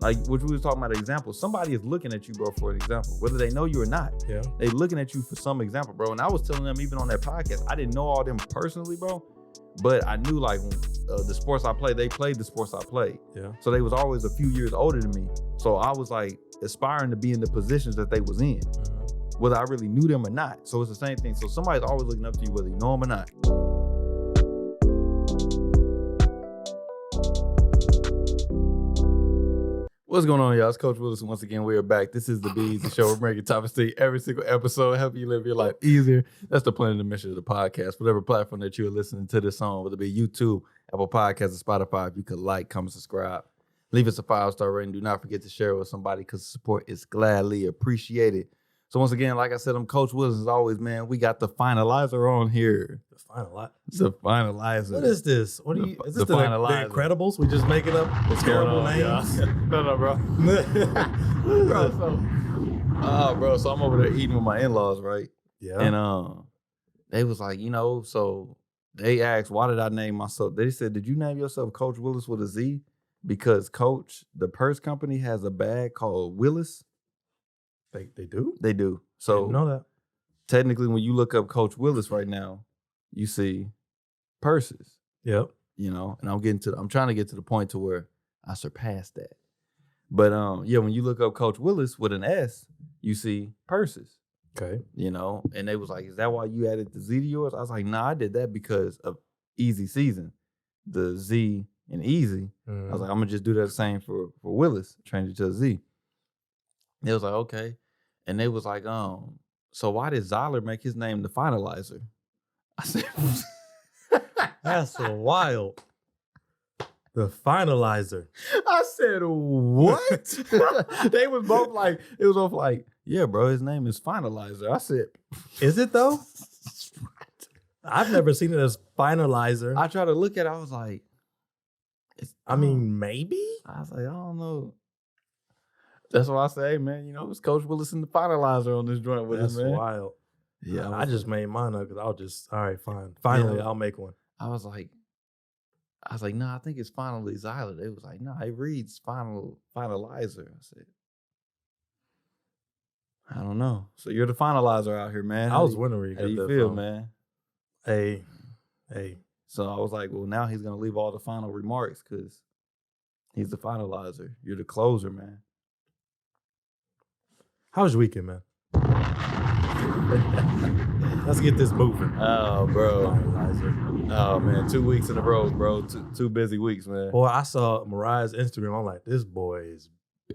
Like what we was talking about, example. Somebody is looking at you, bro, for an example, whether they know you or not. Yeah. They looking at you for some example, bro. And I was telling them even on that podcast, I didn't know all them personally, bro, but I knew like the sports I played, they played the sports I played. Yeah. So they was always a few years older than me. So I was like aspiring to be in the positions that they was in, whether I really knew them or not. So it's the same thing. So somebody's always looking up to you, whether you know them or not. What's going on, y'all? It's Coach Williz. Once again, we are back. This is the Be Eazy Show. We're bringing topics to you every single episode, helping you live your life easier. That's the plan and the mission of the podcast. Whatever platform that you are listening to this on, whether it be YouTube, Apple Podcasts, or Spotify, if you could like, comment, subscribe. Leave us a 5-star rating. Do not forget to share it with somebody because support is gladly appreciated. So once again, like I said, I'm Coach Williz. As always, man, we got the finalizer on here. The finalizer. What is this? What are you? Is this the finalizer? The Incredibles? We just making up terrible names? No, bro. bro. So I'm over there eating with my in-laws, right? Yeah. And they was like, so they asked, why did I name myself? They said, did you name yourself Coach Williz with a Z? Because Coach, the purse company, has a bag called Williz. They do? They do. I So didn't know that. technically, when you look up Coach Williz right now, you see purses. Yep. And I'm trying to get to the point to where I surpassed that. But when you look up Coach Williz with an S, you see purses. Okay. And they was like, is that why you added the Z to yours? I was like, nah, I did that because of Eazy Season, the Z and Eazy. I was like, I'm gonna just do that same for Williz, change it to a Z. They was like, okay. And they was like, so why did Zyler make his name the finalizer? I said, that's so wild. The finalizer. I said, what? They was both like, yeah, bro, his name is Finalizer. I said, is it though? I've never seen it as finalizer. I tried to look at it, I was like, maybe? I was like, I don't know. That's why I say, hey, man, it's Coach Williz and the finalizer on this joint with us, man. That's wild. Yeah. I just made mine up because all right, fine. Finally, I'll make one. I was like, no, I think it's finally Zyler. They was like, no, it reads finalizer. I said, I don't know. So you're the finalizer out here, man. I was wondering where you how got do you that feel, from. man? Hey. So I was like, well, now he's going to leave all the final remarks because he's the finalizer. You're the closer, man. How was your weekend, man? Let's get this moving. Oh, bro. Finalizer. Oh, man. 2 weeks in a row, bro. Two busy weeks, man. Boy, I saw Mariah's Instagram. I'm like, this boy is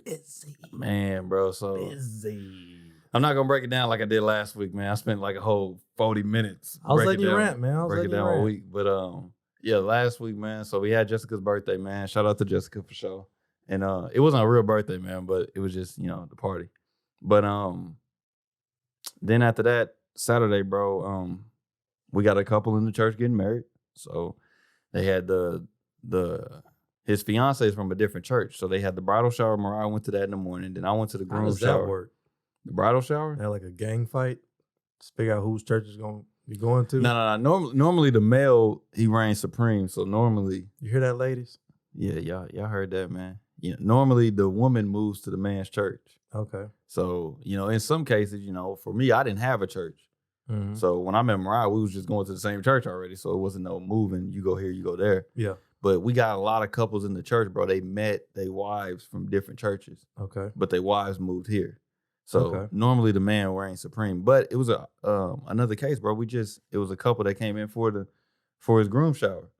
busy. Man, bro. So busy. I'm not going to break it down like I did last week, man. I spent like a whole 40 minutes. I was letting you rant, man. Break it down all week. But last week, man. So we had Jessica's birthday, man. Shout out to Jessica for sure. And it wasn't a real birthday, man, but it was just, the party. But then after that, Saturday, bro, we got a couple in the church getting married. So they had his fiance is from a different church. So they had the bridal shower. Mariah went to that in the morning. Then I went to the groom shower. How does that work? The bridal shower? They had like a gang fight? Just figure out whose church is going to be going to? No. Normally the male, he reigns supreme. So normally. You hear that, ladies? Yeah, y'all heard that, man. Normally the woman moves to the man's church. Okay. So, in some cases, for me, I didn't have a church. Mm-hmm. So when I met Mariah, we was just going to the same church already. So it wasn't no moving. You go here, you go there. Yeah. But we got a lot of couples in the church, bro. They met their wives from different churches. Okay. But their wives moved here. So normally the man reigns supreme. But it was another case, bro. It was a couple that came in for his groom shower.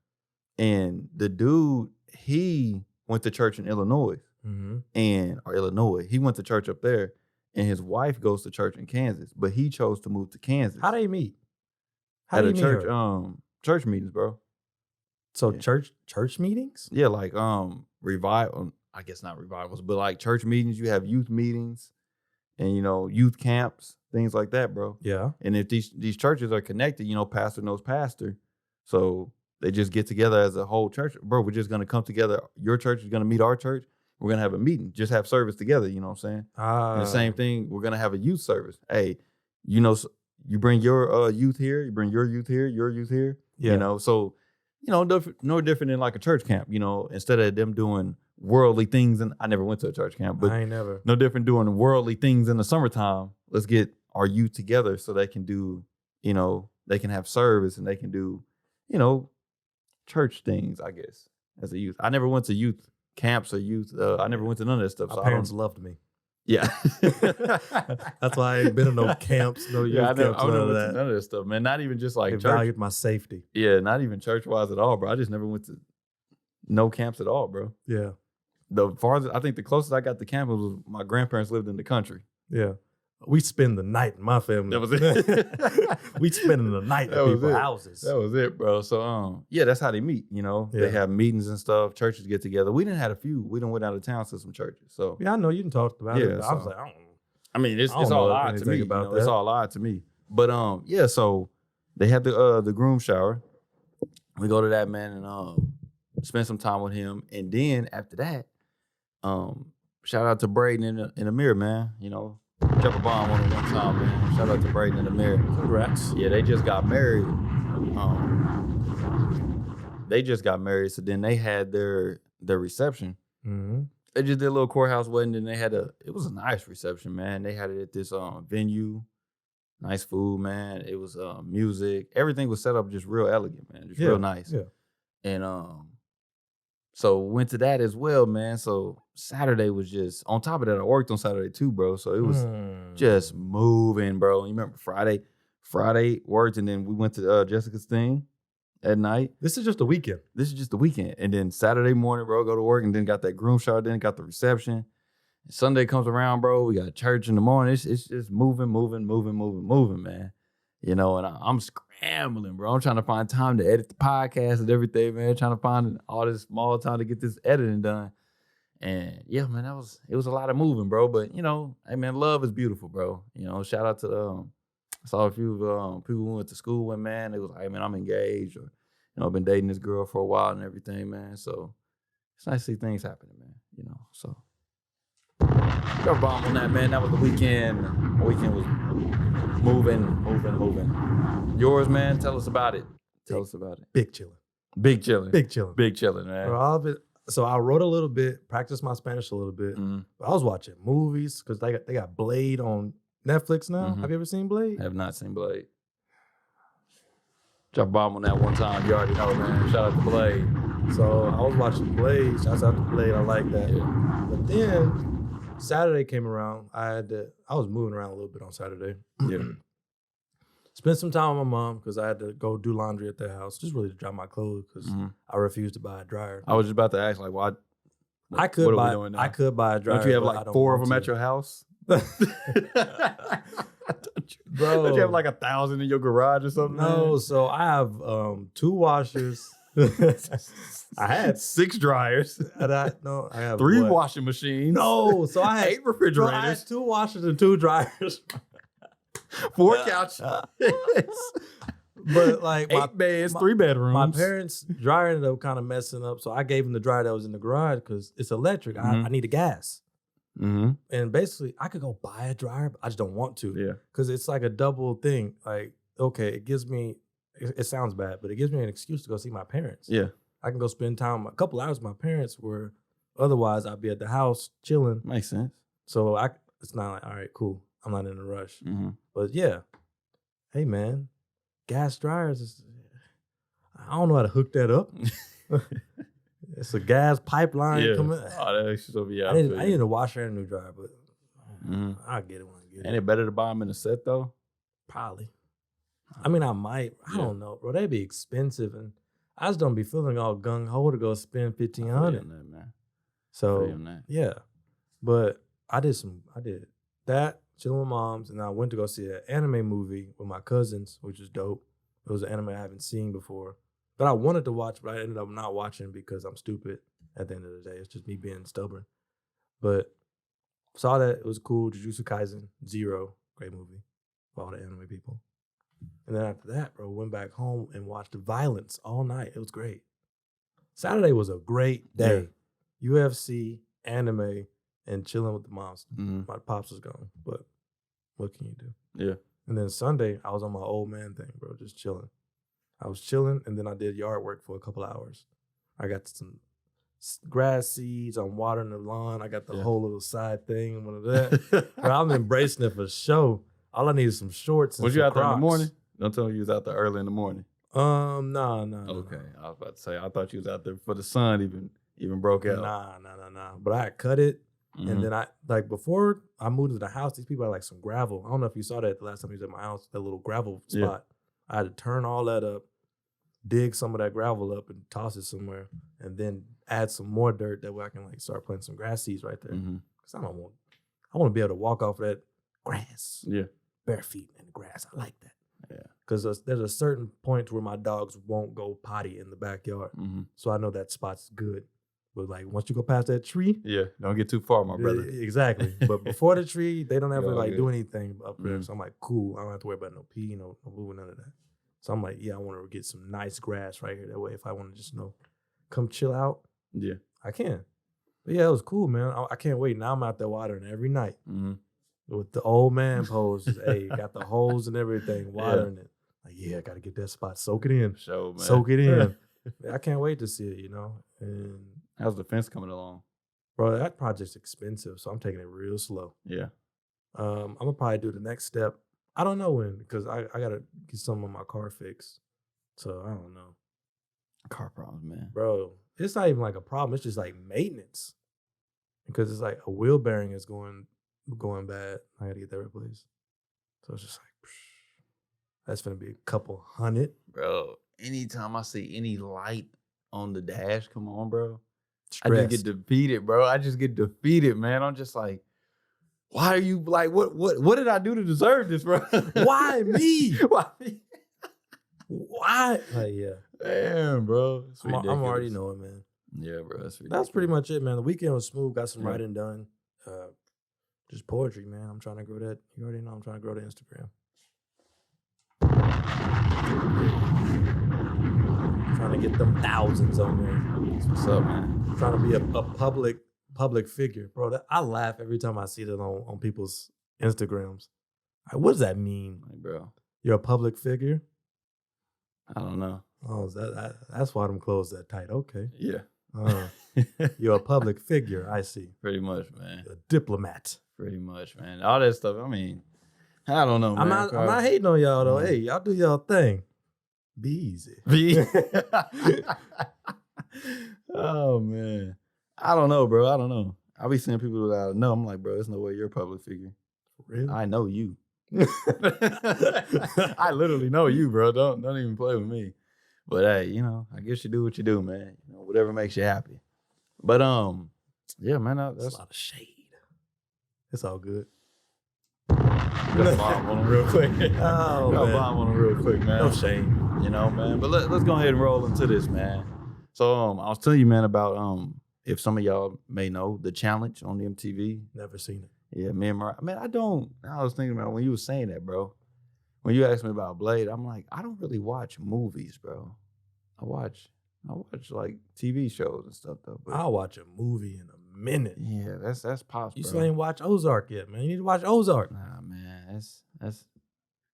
And the dude, he went to church in Illinois. Mm-hmm. Or Illinois. He went to church up there, and his wife goes to church in Kansas, but he chose to move to Kansas. How do you meet? At a church, church meetings, bro. So church meetings? Yeah, like revival. I guess not revivals, but like church meetings. You have youth meetings, and youth camps, things like that, bro. Yeah. And if these churches are connected, pastor knows pastor, so they just get together as a whole church, bro. We're just gonna come together. Your church is gonna meet our church. We're going to have a meeting, just have service together, you know what I'm saying? And the same thing, we're going to have a youth service. Hey, you bring your youth here, you bring your youth here, Yeah. So, no different than like a church camp, instead of them doing worldly things. And I never went to a church camp, but I ain't never. no different doing worldly things in the summertime. Let's get our youth together so they can do, they can have service and they can do, church things, I guess, as a youth. I never went to youth camps or youth. I never went to none of that stuff. My parents loved me. Yeah. That's why I ain't been in no camps, no youth camps, I never none of went that. to none of that stuff, man. Not even just like They church. valued my safety. Yeah, not even church-wise at all, bro. I just never went to no camps at all, bro. Yeah. The farthest, I think the closest I got to camp was my grandparents lived in the country. Yeah. We spend the night in my family. That was it. We spending the night at people's houses. That was it, bro. So, that's how they meet, They have meetings and stuff. Churches get together. We didn't have a few. We done went out of town to some churches. So yeah, I know you done talked about it. But I was like, I don't know. I mean, it's all odd to me. It's all odd to me. But so they had the groom shower. We go to that, man, and spend some time with him. And then after that, shout out to Braden in the mirror, man. Drop a bomb on it one time, man. Shout out to Braden in the mirror. Congrats. Yeah, they just got married. So then they had their reception. Mm-hmm. They just did a little courthouse wedding, and it was a nice reception, man. They had it at this venue. Nice food, man. It was music. Everything was set up just real elegant, man. Just real nice. Yeah. And so went to that as well, man. So Saturday was just, on top of that, I worked on Saturday too, bro. So it was just moving, bro. You remember Friday worked, and then we went to Jessica's thing at night. This is just the weekend. And then Saturday morning, bro, go to work, and then got that groom shower, then got the reception. And Sunday comes around, bro. We got church in the morning. It's just moving, man. And I'm scrambling, bro. I'm trying to find time to edit the podcast and everything, man. Trying to find all this small time to get this editing done. And yeah, man, it was a lot of moving, bro. But hey, man, love is beautiful, bro. Shout out to I saw a few people we went to school with, man. It was like, hey, man, I'm engaged, or I've been dating this girl for a while and everything, man. So it's nice to see things happening, man. So drop a bomb on that, man. That was the weekend. The weekend was moving. Yours, man, tell us about it. Big chilling. Big chilling. Big chilling, man. All of it. So I wrote a little bit, practiced my Spanish a little bit. Mm-hmm. But I was watching movies because they got Blade on Netflix now. Mm-hmm. Have you ever seen Blade? I have not seen Blade. Drop a bomb on that one time. You already know, man. Shout out to Blade. So I was watching Blade. Shouts out to Blade. I like that. Yeah. But then Saturday came around. I was moving around a little bit on Saturday. Yeah. Spent some time with my mom because I had to go do laundry at their house, just really to dry my clothes because I refused to buy a dryer. I was just about to ask, like, why? I could buy a dryer. Don't you have like 4 of them at your house? Bro, don't you have like 1,000 in your garage or something? No, so I have 2 washers. I had 6 dryers. I have 3 what? washing machines. No, so I had 8 refrigerators. I had 2 washers and 2 dryers. 4 couches. But like 8 beds, 3 bedrooms. My parents' dryer ended up kind of messing up, so I gave them the dryer that was in the garage because it's electric. I need a gas. Mm-hmm. And basically, I could go buy a dryer, but I just don't want to. Yeah. Because it's like a double thing. Like, okay, it gives me, it sounds bad, but it gives me an excuse to go see my parents. Yeah. I can go spend time, a couple hours with my parents where otherwise I'd be at the house chilling. Makes sense. So it's not like, all right, cool. I'm not in a rush. Mm-hmm. But yeah, hey man, gas dryers, I don't know how to hook that up. It's a gas pipeline coming. Oh, that should be out. I need a washer and a new dryer, but I'll get it when I get it. Ain't it better to buy them in a set though? Probably. I mean, I might. I don't know, bro. They'd be expensive, and I just don't be feeling all gung ho to go spend $1,500. Man. So yeah, but I did that, chilling with moms, and I went to go see an anime movie with my cousins, which is dope. It was an anime I haven't seen before that I wanted to watch, but I ended up not watching because I'm stupid. At the end of the day, it's just me being stubborn. But saw that, it was cool. Jujutsu Kaisen 0, great movie for all the anime people. And then after that, bro, went back home and watched Violence all night. It was great. Saturday was a great day. Yeah. UFC, anime, and chilling with the moms. Mm-hmm. My pops was gone, but what can you do? Yeah. And then Sunday, I was on my old man thing, bro, just chilling. I was chilling, and then I did yard work for a couple hours. I got some grass seeds. I'm watering the lawn. I got the whole little side thing and one of that. But I'm embracing it for sure. All I need is some shorts and Was some you out there in the Crocs. morning? Don't tell me you was out there early in the morning. No. Okay, I was about to say I thought you was out there for the sun even broke out. Nah. But I cut it, and then I like before I moved to the house. These people had like some gravel. I don't know if you saw that the last time you was at my house. That little gravel spot. I had to turn all that up, dig some of that gravel up, and toss it somewhere, and then add some more dirt. That way I can like start planting some grass seeds right there. Because I want to be able to walk off of that grass. Yeah, bare feet in the grass. I like that. Yeah, because there's a certain point where my dogs won't go potty in the backyard, so I know that spot's good. But like once you go past that tree, don't get too far, my brother. Exactly. But before the tree, they don't ever like do anything up there. So I'm like, cool. I don't have to worry about no pee, no moving, none of that. So I'm like, I want to get some nice grass right here. That way, if I want to just come chill out, I can. But yeah, it was cool, man. I can't wait. Now I'm out there watering every night. With the old man poses. Hey, got the holes and everything, watering it. Like, I got to get that spot. Soak it in. Show, man. Soak it in. I can't wait to see it, And how's the fence coming along? Bro, that project's expensive, so I'm taking it real slow. Yeah. I'm going to probably do the next step. I don't know when, because I got to get some of my car fixed. So I don't know. Car problems, man. Bro, it's not even like a problem. It's just like maintenance. Because it's like a wheel bearing is going bad. I got to get that replaced. So it's just like, that's going to be a couple $100. Bro, anytime I see any light on the dash, come on, bro. Stressed. I just get defeated, bro. I just get defeated, man. I'm just like, why are you like, what did I do to deserve this, bro? Why me? Why me? Why? Like, damn, bro. I'm already knowing, man. Yeah, bro. That's pretty much it, man. The weekend was smooth. Got some writing done. Just poetry, man. I'm trying to grow that. You already know I'm trying to grow the Instagram. Trying to get them thousands on there. That's what's up, man. Trying to be a public figure, bro. I laugh every time I see that on people's Instagrams. Like, what does that mean, like, bro? You're a public figure? I don't know. Oh, that's why them clothes that tight. Okay. Yeah. You're a public figure. I see. Pretty much, man. A diplomat. Pretty much, man. All that stuff. I mean, I don't know, man. I'm not hating on y'all though. Hey, y'all do y'all thing. Be easy. Oh man, I don't know, bro. I don't know. I be seeing people that I know. I'm like, bro, there's no way you're a public figure. Really? I know you. I literally know you, bro. Don't even play with me. But hey, I guess you do what you do, man. Whatever makes you happy. But yeah, man, that's a lot of shade. It's all good. Got bomb on them real quick. Oh, got bomb on them real quick, man. No shame. Man. But let's go ahead and roll into this, man. So I was telling you, man, about if some of y'all may know the challenge on the MTV. Never seen it. Yeah, me and Mariah. Man, I was thinking about when you were saying that, bro. When you asked me about Blade, I'm like, I don't really watch movies, bro. I watch like TV shows and stuff though. But I'll watch a movie in a minute. Yeah, that's pops. You bro. still ain't watch Ozark yet, man. You need to watch Ozark. Nah, man,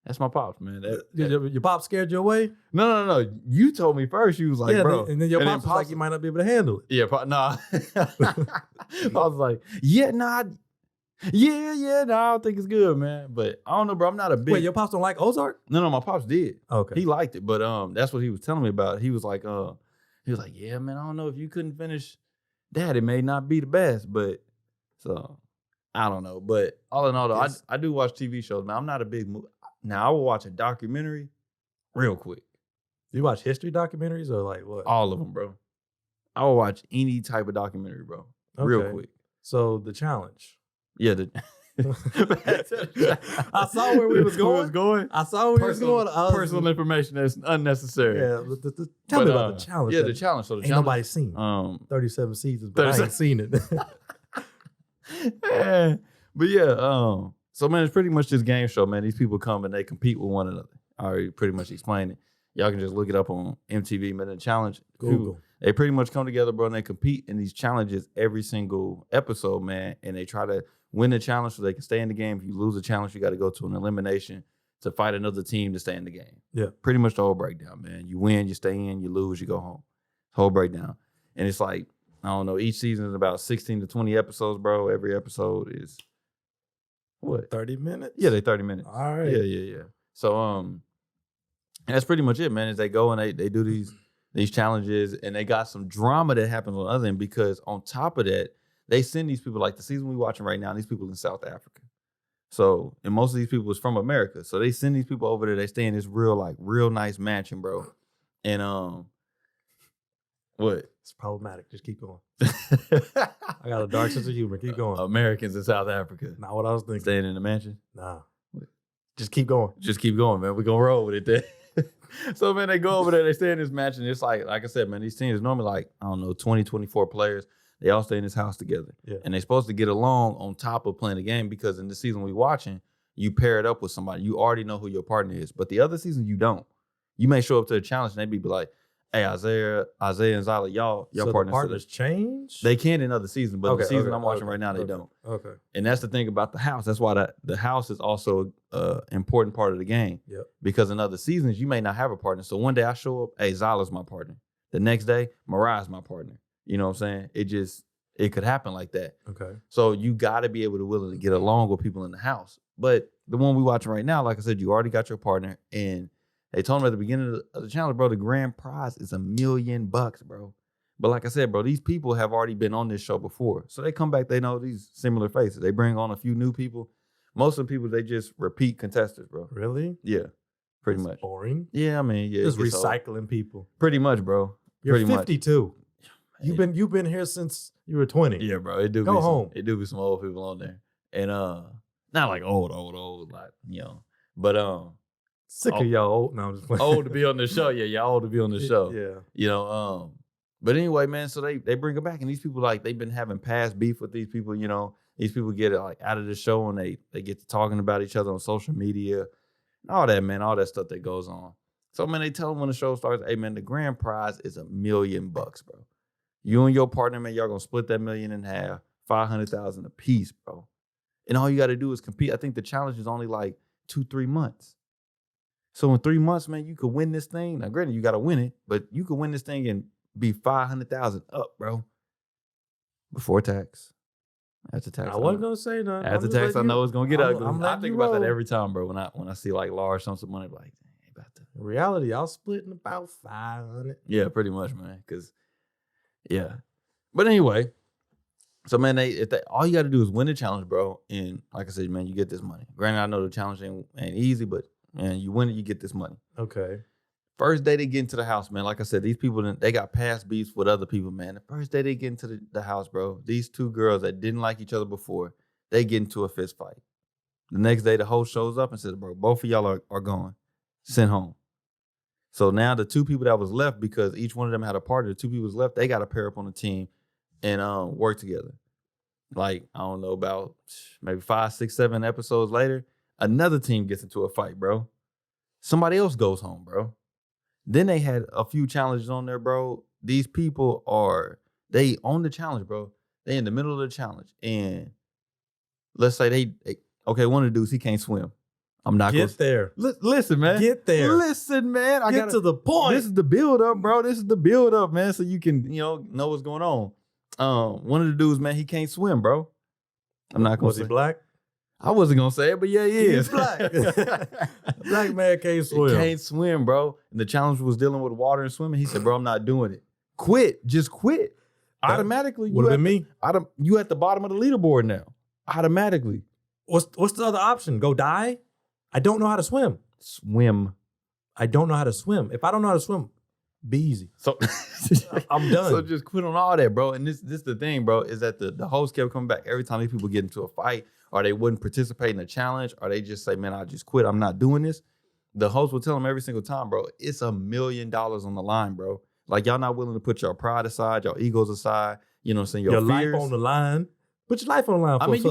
that's my pops, man. Your pop scared you away? No. You told me first. You was like, bro, and then your pops was like, you might not be able to handle it. Yeah, nah. I was like, yeah, nah. Yeah, no, I don't think it's good, man. But I don't know, bro. I'm not a big. Wait, your pops don't like Ozark? No, my pops did. Okay, he liked it, but that's what he was telling me about. He was like, yeah, man. I don't know if you couldn't finish that. It may not be the best, but so I don't know. But all in all, though, I do watch TV shows. Now I'm not a big movie. Now I will watch a documentary real quick. Do you watch history documentaries or like what? All of them, bro. I will watch any type of documentary, bro. Okay. Real quick. So the challenge. Yeah, I saw where we was going. I saw where we was going. Personal information that's unnecessary. Yeah, tell me about the challenge. Yeah, the challenge. So the ain't challenge, nobody seen 37 seasons, but I ain't seen it. Yeah. But yeah, so man, it's pretty much this game show, man. These people come and they compete with one another. I already pretty much explained it. Y'all can just look it up on MTV, man. The challenge. Google. They pretty much come together, bro, and they compete in these challenges every single episode, man. And they try to win the challenge so they can stay in the game. If you lose a challenge, you got to go to an elimination to fight another team to stay in the game. Yeah. Pretty much the whole breakdown, man. You win, you stay in, you lose, you go home. Whole breakdown. And it's like, I don't know. Each season is about 16 to 20 episodes, bro. Every episode is what? 30 minutes? Yeah, they 30 minutes. All right. Yeah. So and that's pretty much it, man. Is they go and they do these challenges, and they got some drama that happens on the other end, because on top of that, they send these people, like the season we watching right now, these people in South Africa. So, and most of these people is from America. So they send these people over there. They stay in this real nice mansion, bro. And what? It's problematic. Just keep going. I got a dark sense of humor. Keep going. Americans in South Africa. Not what I was thinking. Staying in the mansion? Nah. Just keep going. Just keep going, man. We're gonna roll with it then. So, man, they go over there, they stay in this mansion. It's like I said, man, these teams normally like, I don't know, 20, 24 players. They all stay in this house together. Yeah. And they're supposed to get along on top of playing the game, because in the season we watching, you pair it up with somebody. You already know who your partner is. But the other season, you don't. You may show up to the challenge and they be like, hey, Isaiah and Zyler, y'all so partners. The partners change? They can in other seasons, but the season I'm watching right now, they don't. Okay. And that's the thing about the house. That's why the house is also an important part of the game. Yep. Because in other seasons, you may not have a partner. So one day I show up, hey, Zyler's my partner. The next day, Mariah's my partner. You know what I'm saying? It could happen like that. Okay. So you got to be able to willing to get along with people in the house. But the one we watching right now, like I said, you already got your partner, and they told him at the beginning of the challenge, bro, the grand prize is $1 million, bro. But like I said, bro, these people have already been on this show before. So they come back, they know these similar faces. They bring on a few new people. Most of the people, they just repeat contestants, bro. Really? Yeah, pretty much. Boring. Yeah, I mean, yeah. Just recycling people. Pretty much, bro. You're pretty 52. Much. You've been here since you were 20. Yeah, bro. It do Go home. It do be some old people on there. And not like old, like, you know. But sick of y'all old. No, I'm just playing. Old to be on the show. Yeah, y'all old to be on the show. Yeah. You know, but anyway, man, so they bring it back, and these people, like, they've been having past beef with these people, you know. These people get it like out of the show, and they get to talking about each other on social media. All that, man, all that stuff that goes on. So, man, they tell them when the show starts, hey, man, the grand prize is $1 million, bro. You and your partner, man, y'all gonna split that $1 million in half, $500,000 a piece, bro. And all you got to do is compete. I think the challenge is only like 2-3 months. So in 3 months, man, you could win this thing. Now, granted, you got to win it, but you could win this thing and be 500,000 up, bro. Before tax. After tax. I wasn't gonna say nothing. After tax, I know it's gonna get ugly. I think about that roll. Every time, bro. When I see like large sums of money, like, dang, about that. In reality, y'all splitting about 500. Yeah, pretty much, man. Cause yeah. But anyway, so man, all you got to do is win the challenge, bro. And like I said, man, you get this money. Granted, I know the challenge ain't easy, but man, you win it, you get this money. Okay. First day they get into the house, man. Like I said, these people, they got past beefs with other people, man. The first day they get into the house, bro, these two girls that didn't like each other before, they get into a fist fight. The next day, the host shows up and says, bro, both of y'all are gone. Sent home. So now the two people that was left, because each one of them had a partner, the two people was left, they got to pair up on the team and work together. Like, I don't know, about maybe 5, 6, 7 episodes later, another team gets into a fight, bro. Somebody else goes home, bro. Then they had a few challenges on there, bro. These people they own the challenge, bro. They in the middle of the challenge. And let's say okay, one of the dudes, he can't swim. I'm not Get there. Listen, man. Get there. Listen, man. Get to the point. This is the build up, bro. This is the build up, man. So you can, know what's going on. One of the dudes, man, he can't swim, bro. I'm not gonna Was say. he black? I wasn't gonna say it, but yeah, he is. He's black. Black man can't swim. He can't swim, bro. And the challenge was dealing with water and swimming. He said, bro, I'm not doing it. Quit. Just quit. Automatically. Would have been me. You at the bottom of the leaderboard now. Automatically. What's the other option? Go die? I don't know how to swim. Swim. I don't know how to swim. If I don't know how to swim, be easy. So I'm done. So just quit on all that, bro. And this the thing, bro, is that the host kept coming back every time these people get into a fight, or they wouldn't participate in the challenge, or they just say, man, I just quit. I'm not doing this. The host will tell them every single time, bro, it's $1 million on the line, bro. Like, y'all not willing to put your pride aside, your egos aside, you know what I'm saying? Your life fears on the line. Put your life on the line for I mean, you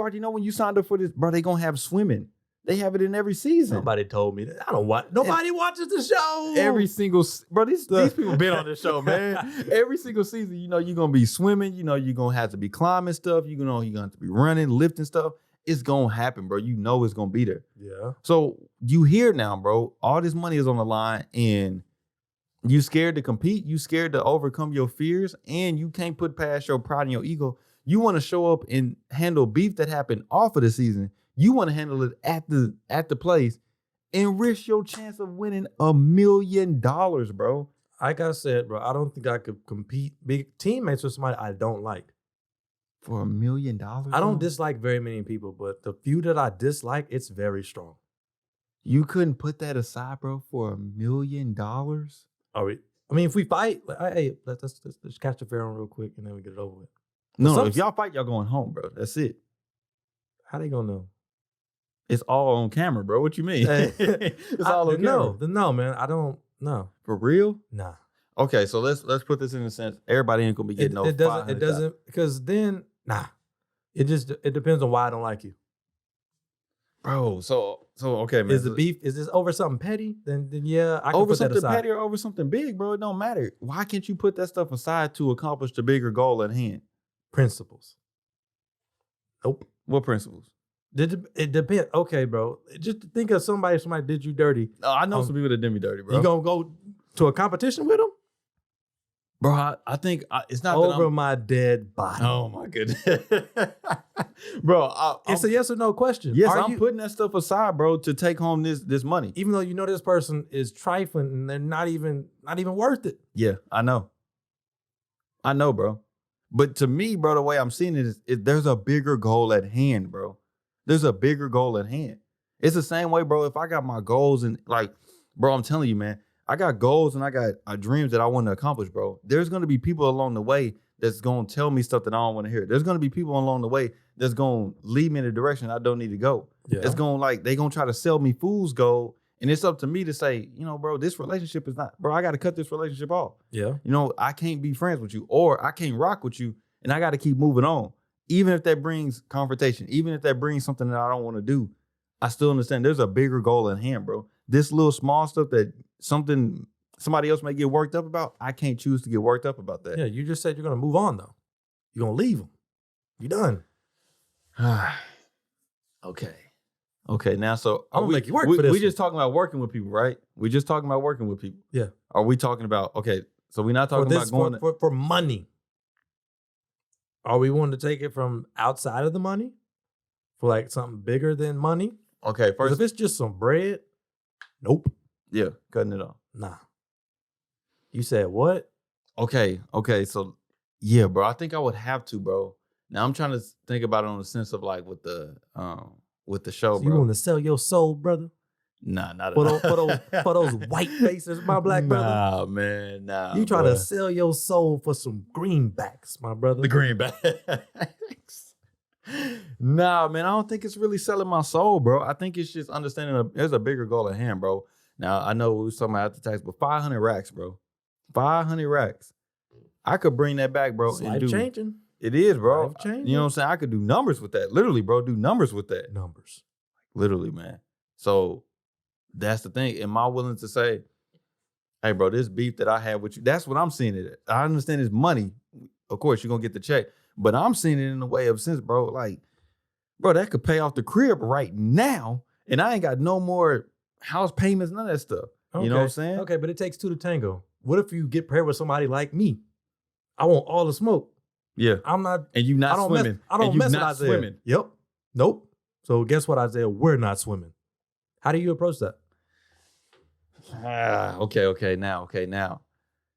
already know when you signed up for this, bro, they gonna have swimming. They have it in every season. Nobody told me that. I don't watch. Nobody watches the show. Every single, bro, these people been on this show, man. Every single season, you're gonna be swimming. You're gonna have to be climbing stuff. You're gonna have to be running, lifting stuff. It's gonna happen, bro. You know it's gonna be there. Yeah. So you hear now, bro. All this money is on the line, and You scared to compete. You scared to overcome your fears, and you can't put past your pride and your ego. You want to show up and handle beef that happened off of the season. You want to handle it at the place and risk your chance of winning $1 million, bro. Like I said, bro, I don't think I could compete, be teammates with somebody I don't like. For $1 million? I don't dislike very many people, but the few that I dislike, it's very strong. You couldn't put that aside, bro, for $1 million? Are we? I mean, if we fight, hey, let's catch the fair one real quick and then we get it over with. No, if y'all fight, y'all going home, bro. That's it. How they gonna know? It's all on camera, bro. What you mean? It's all on camera. No, man. I don't know. For real? Nah. Okay, so let's put this in a sense. Everybody ain't gonna be getting it doesn't because then It depends on why I don't like you. Bro, so okay, man. Is the beef, is this over something petty? Then yeah, I can over put that something aside. petty or over something big, bro. It don't matter. Why can't you put that stuff aside to accomplish the bigger goal at hand? Principles. Nope. What principles? It depends. Okay, bro. Just think of somebody did you dirty. No, I know some people that did me dirty, bro. You gonna go to a competition with them? Bro, I think it's not over my dead body. Oh my goodness. Bro, it's a yes or no question. Yes, I'm putting that stuff aside, bro, to take home this money. Even though you know this person is trifling and they're not even worth it. Yeah, I know, bro. But to me, bro, the way I'm seeing it is there's a bigger goal at hand, bro. There's a bigger goal at hand. It's the same way, bro. If I got my goals and bro, I'm telling you, man, I got goals and I got dreams that I want to accomplish, bro. There's going to be people along the way that's going to tell me stuff that I don't want to hear. There's going to be people along the way that's going to lead me in a direction I don't need to go. Yeah. It's going they're going to try to sell me fool's gold. And it's up to me to say, bro, this relationship is not, bro, I got to cut this relationship off. Yeah. I can't be friends with you or I can't rock with you and I got to keep moving on. Even if that brings confrontation, even if that brings something that I don't want to do, I still understand there's a bigger goal at hand, bro. This little small stuff that somebody else may get worked up about, I can't choose to get worked up about that. Yeah, you just said you're going to move on, though. You're going to leave them. You're done. Okay, now, so I'm going to make you work for this. We just talking about working with people, right? We just talking about working with people. Yeah. Are we talking about, okay, so we're not talking about going for money. Are we wanting to take it from outside of the money? For something bigger than money? Okay, first. If it's just some bread, nope. Yeah, cutting it off. Nah. You said what? Okay. So, yeah, bro. I think I would have to, bro. Now I'm trying to think about it on the sense of with the show, so bro. You want to sell your soul, brother? Nah, not for those white faces, my black brother. Nah, man, nah. You trying to sell your soul for some greenbacks, my brother? The greenbacks. Nah, man. I don't think it's really selling my soul, bro. I think it's just understanding there's a bigger goal at hand, bro. Now, I know we was talking about after tax, but 500 racks, bro. 500 racks. I could bring that back, bro. It's life-changing. It is, bro. Life-changing. You know what I'm saying? I could do numbers with that. Literally, bro. Do numbers with that. Numbers. Literally, man. So, that's the thing. Am I willing to say, hey, bro, this beef that I have with you, that's what I'm seeing it at. I understand it's money. Of course, you're going to get the check. But I'm seeing it in the way of sense, bro. Bro, that could pay off the crib right now. And I ain't got no more house payments, none of that stuff. Okay. You know what I'm saying? Okay, but it takes two to tango. What if you get paired with somebody like me? I want all the smoke. Yeah. I'm not. And you not swimming. I don't mess with Isaiah. Swimming. Yep. Nope. So guess what, Isaiah? We're not swimming. How do you approach that? Okay. Now.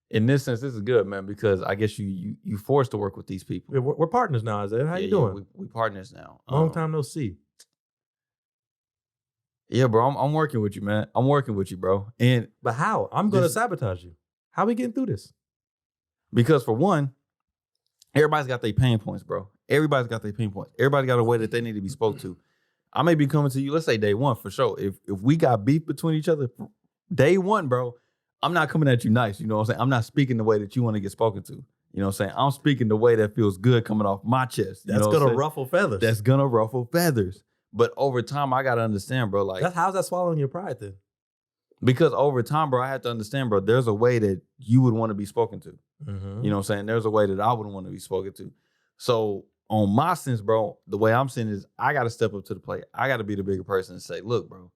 In this sense, this is good, man, because I guess you forced to work with these people. We're partners now, Isaiah. How you doing? Yeah, we partners now. Long time no see. Yeah, bro, I'm working with you, man. I'm working with you, bro. But how? I'm going to sabotage you. How we getting through this? Because for one, everybody's got their pain points, bro. Everybody's got their pain points. Everybody got a way that they need to be spoke to. I may be coming to you, let's say day one for sure. If we got beef between each other, day one, bro, I'm not coming at you nice. You know what I'm saying? I'm not speaking the way that you want to get spoken to. You know what I'm saying? I'm speaking the way that feels good coming off my chest. That's going to ruffle feathers. That's going to ruffle feathers. But over time, I got to understand, bro. How's that swallowing your pride then? Because over time, bro, I have to understand, bro, there's a way that you would want to be spoken to. Mm-hmm. You know what I'm saying? There's a way that I would want to be spoken to. So on my sense, bro, the way I'm seeing is I got to step up to the plate. I got to be the bigger person and say, look, bro,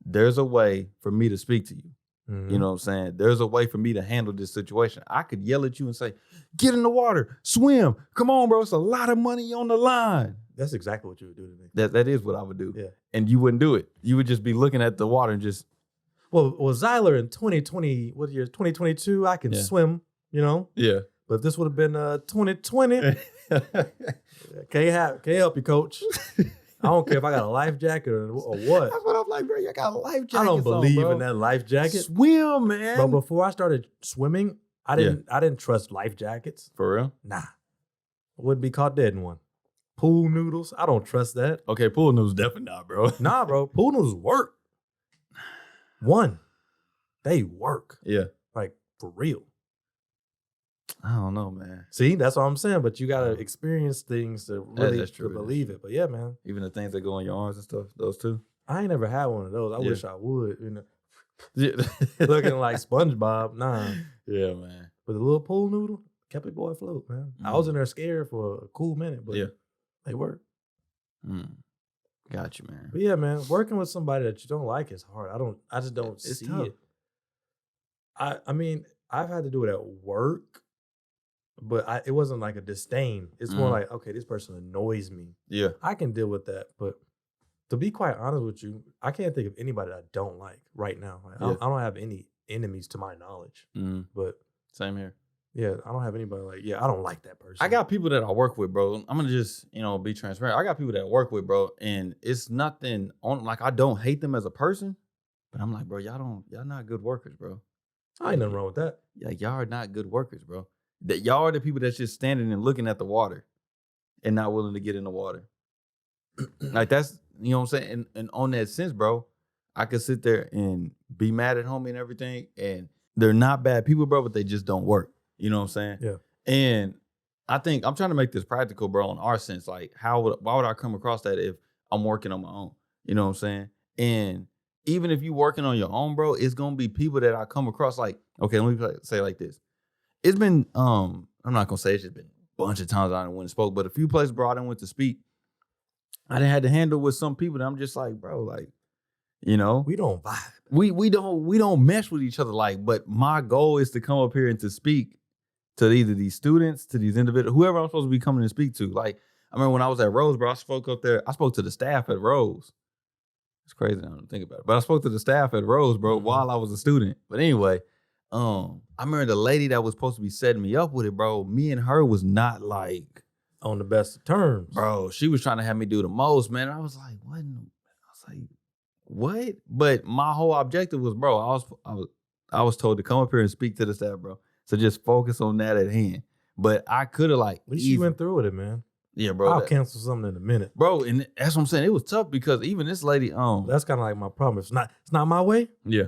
there's a way for me to speak to you. You know what I'm saying? There's a way for me to handle this situation. I could yell at you and say, get in the water, swim. Come on, bro. It's a lot of money on the line. That's exactly what you would do to me. That is what I would do. Yeah. And you wouldn't do it. You would just be looking at the water and just. Well, Zyler in 2020, what year? 2022, I can swim, you know? Yeah. But if this would have been 2020, can't help you, coach. I don't care if I got a life jacket or what. That's what I'm like, bro. You got a life jacket. I don't believe in that life jacket. Swim, man. But before I started swimming, I didn't trust life jackets. For real? Nah. I wouldn't be caught dead in one. Pool noodles, I don't trust that. Okay, pool noodles definitely not, bro. Nah, bro. Pool noodles work. They work. Yeah. Like, for real. I don't know, man. See, that's what I'm saying. But you got to experience things to really that's true, to believe it. But yeah, man. Even the things that go on your arms and stuff, those too. I ain't never had one of those. I wish I would. You know, Yeah. looking like SpongeBob. Nah. Yeah, man. But the little pool noodle kept your boy afloat, man. I was in there scared for a cool minute, but they work. Got you, man. But yeah, man, working with somebody that you don't like is hard. I just don't see tough. it. I mean, I've had to do it at work, but it wasn't like a disdain. It's more like, okay, this person annoys me. Yeah. I can deal with that. But to be quite honest with you, I can't think of anybody that I don't like right now. Like, I don't have any enemies to my knowledge. But same here. Yeah, I don't have anybody like, I don't like that person. I got people that I work with, bro. I'm going to just, be transparent. I got people that I work with, bro, and it's nothing on, like, I don't hate them as a person, but I'm like, bro, y'all not good workers, bro. I ain't nothing wrong with that. Yeah, y'all are not good workers, bro. That y'all are the people that's just standing and looking at the water and not willing to get in the water. Like, that's, you know what I'm saying? And on that sense, bro, I could sit there and be mad at homie and everything, and they're not bad people, bro, but they just don't work. You know what I'm saying? Yeah. And I think I'm trying to make this practical, bro, in our sense. Like, why would I come across that if I'm working on my own? You know what I'm saying? And even if you working on your own, bro, it's going to be people that I come across like, okay, let me say it like this. It's been, I'm not going to say it's just been a bunch of times I didn't went and spoke, but a few places, bro, I didn't went to speak. I didn't have to handle with some people that I'm just like, bro, like, we don't vibe. We don't mesh with each other. Like, but my goal is to come up here and to speak to either these students, to these individuals, whoever I'm supposed to be coming to speak to. Like, I remember when I was at Rose, bro, I spoke up there. I spoke to the staff at Rose. It's crazy now to think about it. But I spoke to the staff at Rose, bro, while I was a student. But anyway, I remember the lady that was supposed to be setting me up with it, bro. Me and her was not like on the best of terms. Bro, she was trying to have me do the most, man. I was like, what? What? But my whole objective was, bro, I was told to come up here and speak to the staff, bro. So just focus on that at hand. But I could have like. At least you went through with it, man. Yeah, bro. I'll cancel something in a minute, bro. And that's what I'm saying. It was tough because even this lady, that's kind of like my problem. If it's not my way. Yeah.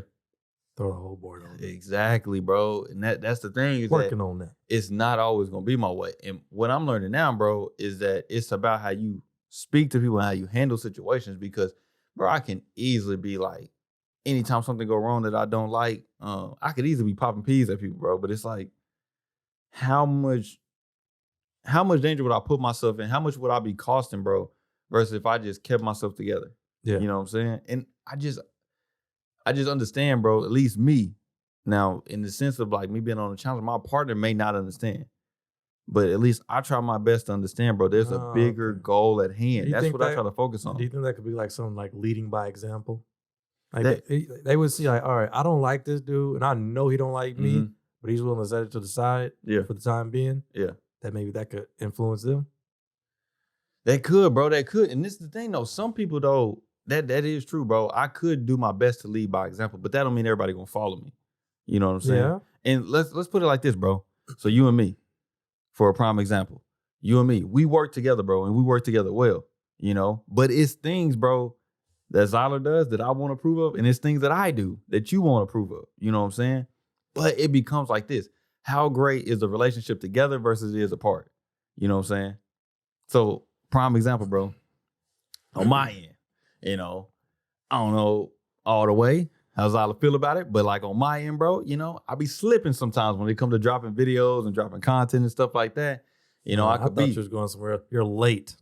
Throw the whole board on. Exactly, bro. And that's the thing. Is working on that. It's not always gonna be my way. And what I'm learning now, bro, is that it's about how you speak to people and how you handle situations. Because, bro, I can easily be like, anytime something go wrong that I don't like, I could easily be popping peas at people, bro. But it's like, how much danger would I put myself in? How much would I be costing, bro? Versus if I just kept myself together. Yeah. You know what I'm saying? And I just understand, bro, at least me. Now, in the sense of like me being on a challenge, my partner may not understand. But at least I try my best to understand, bro. There's a bigger goal at hand. That's what I try to focus on. Do you think that could be like something like leading by example? Like they would see like, all right, I don't like this dude, and I know he don't like me, but he's willing to set it to the side for the time being. Yeah. That maybe that could influence them. That could, bro. That could. And this is the thing, though. Some people, though, that is true, bro. I could do my best to lead by example, but that don't mean everybody gonna follow me. You know what I'm saying? Yeah. And let's put it like this, bro. So you and me, for a prime example, you and me, we work together, bro, and we work together well, But it's things, bro, that Zyler does that I won't approve of, and it's things that I do that you won't approve of. You know what I'm saying? But it becomes like this. How great is the relationship together versus it is apart? You know what I'm saying? So, prime example, bro. On my end, I don't know all the way how Zyler feel about it, but like on my end, bro, I be slipping sometimes when it comes to dropping videos and dropping content and stuff like that. I could thought you was going somewhere. You're late.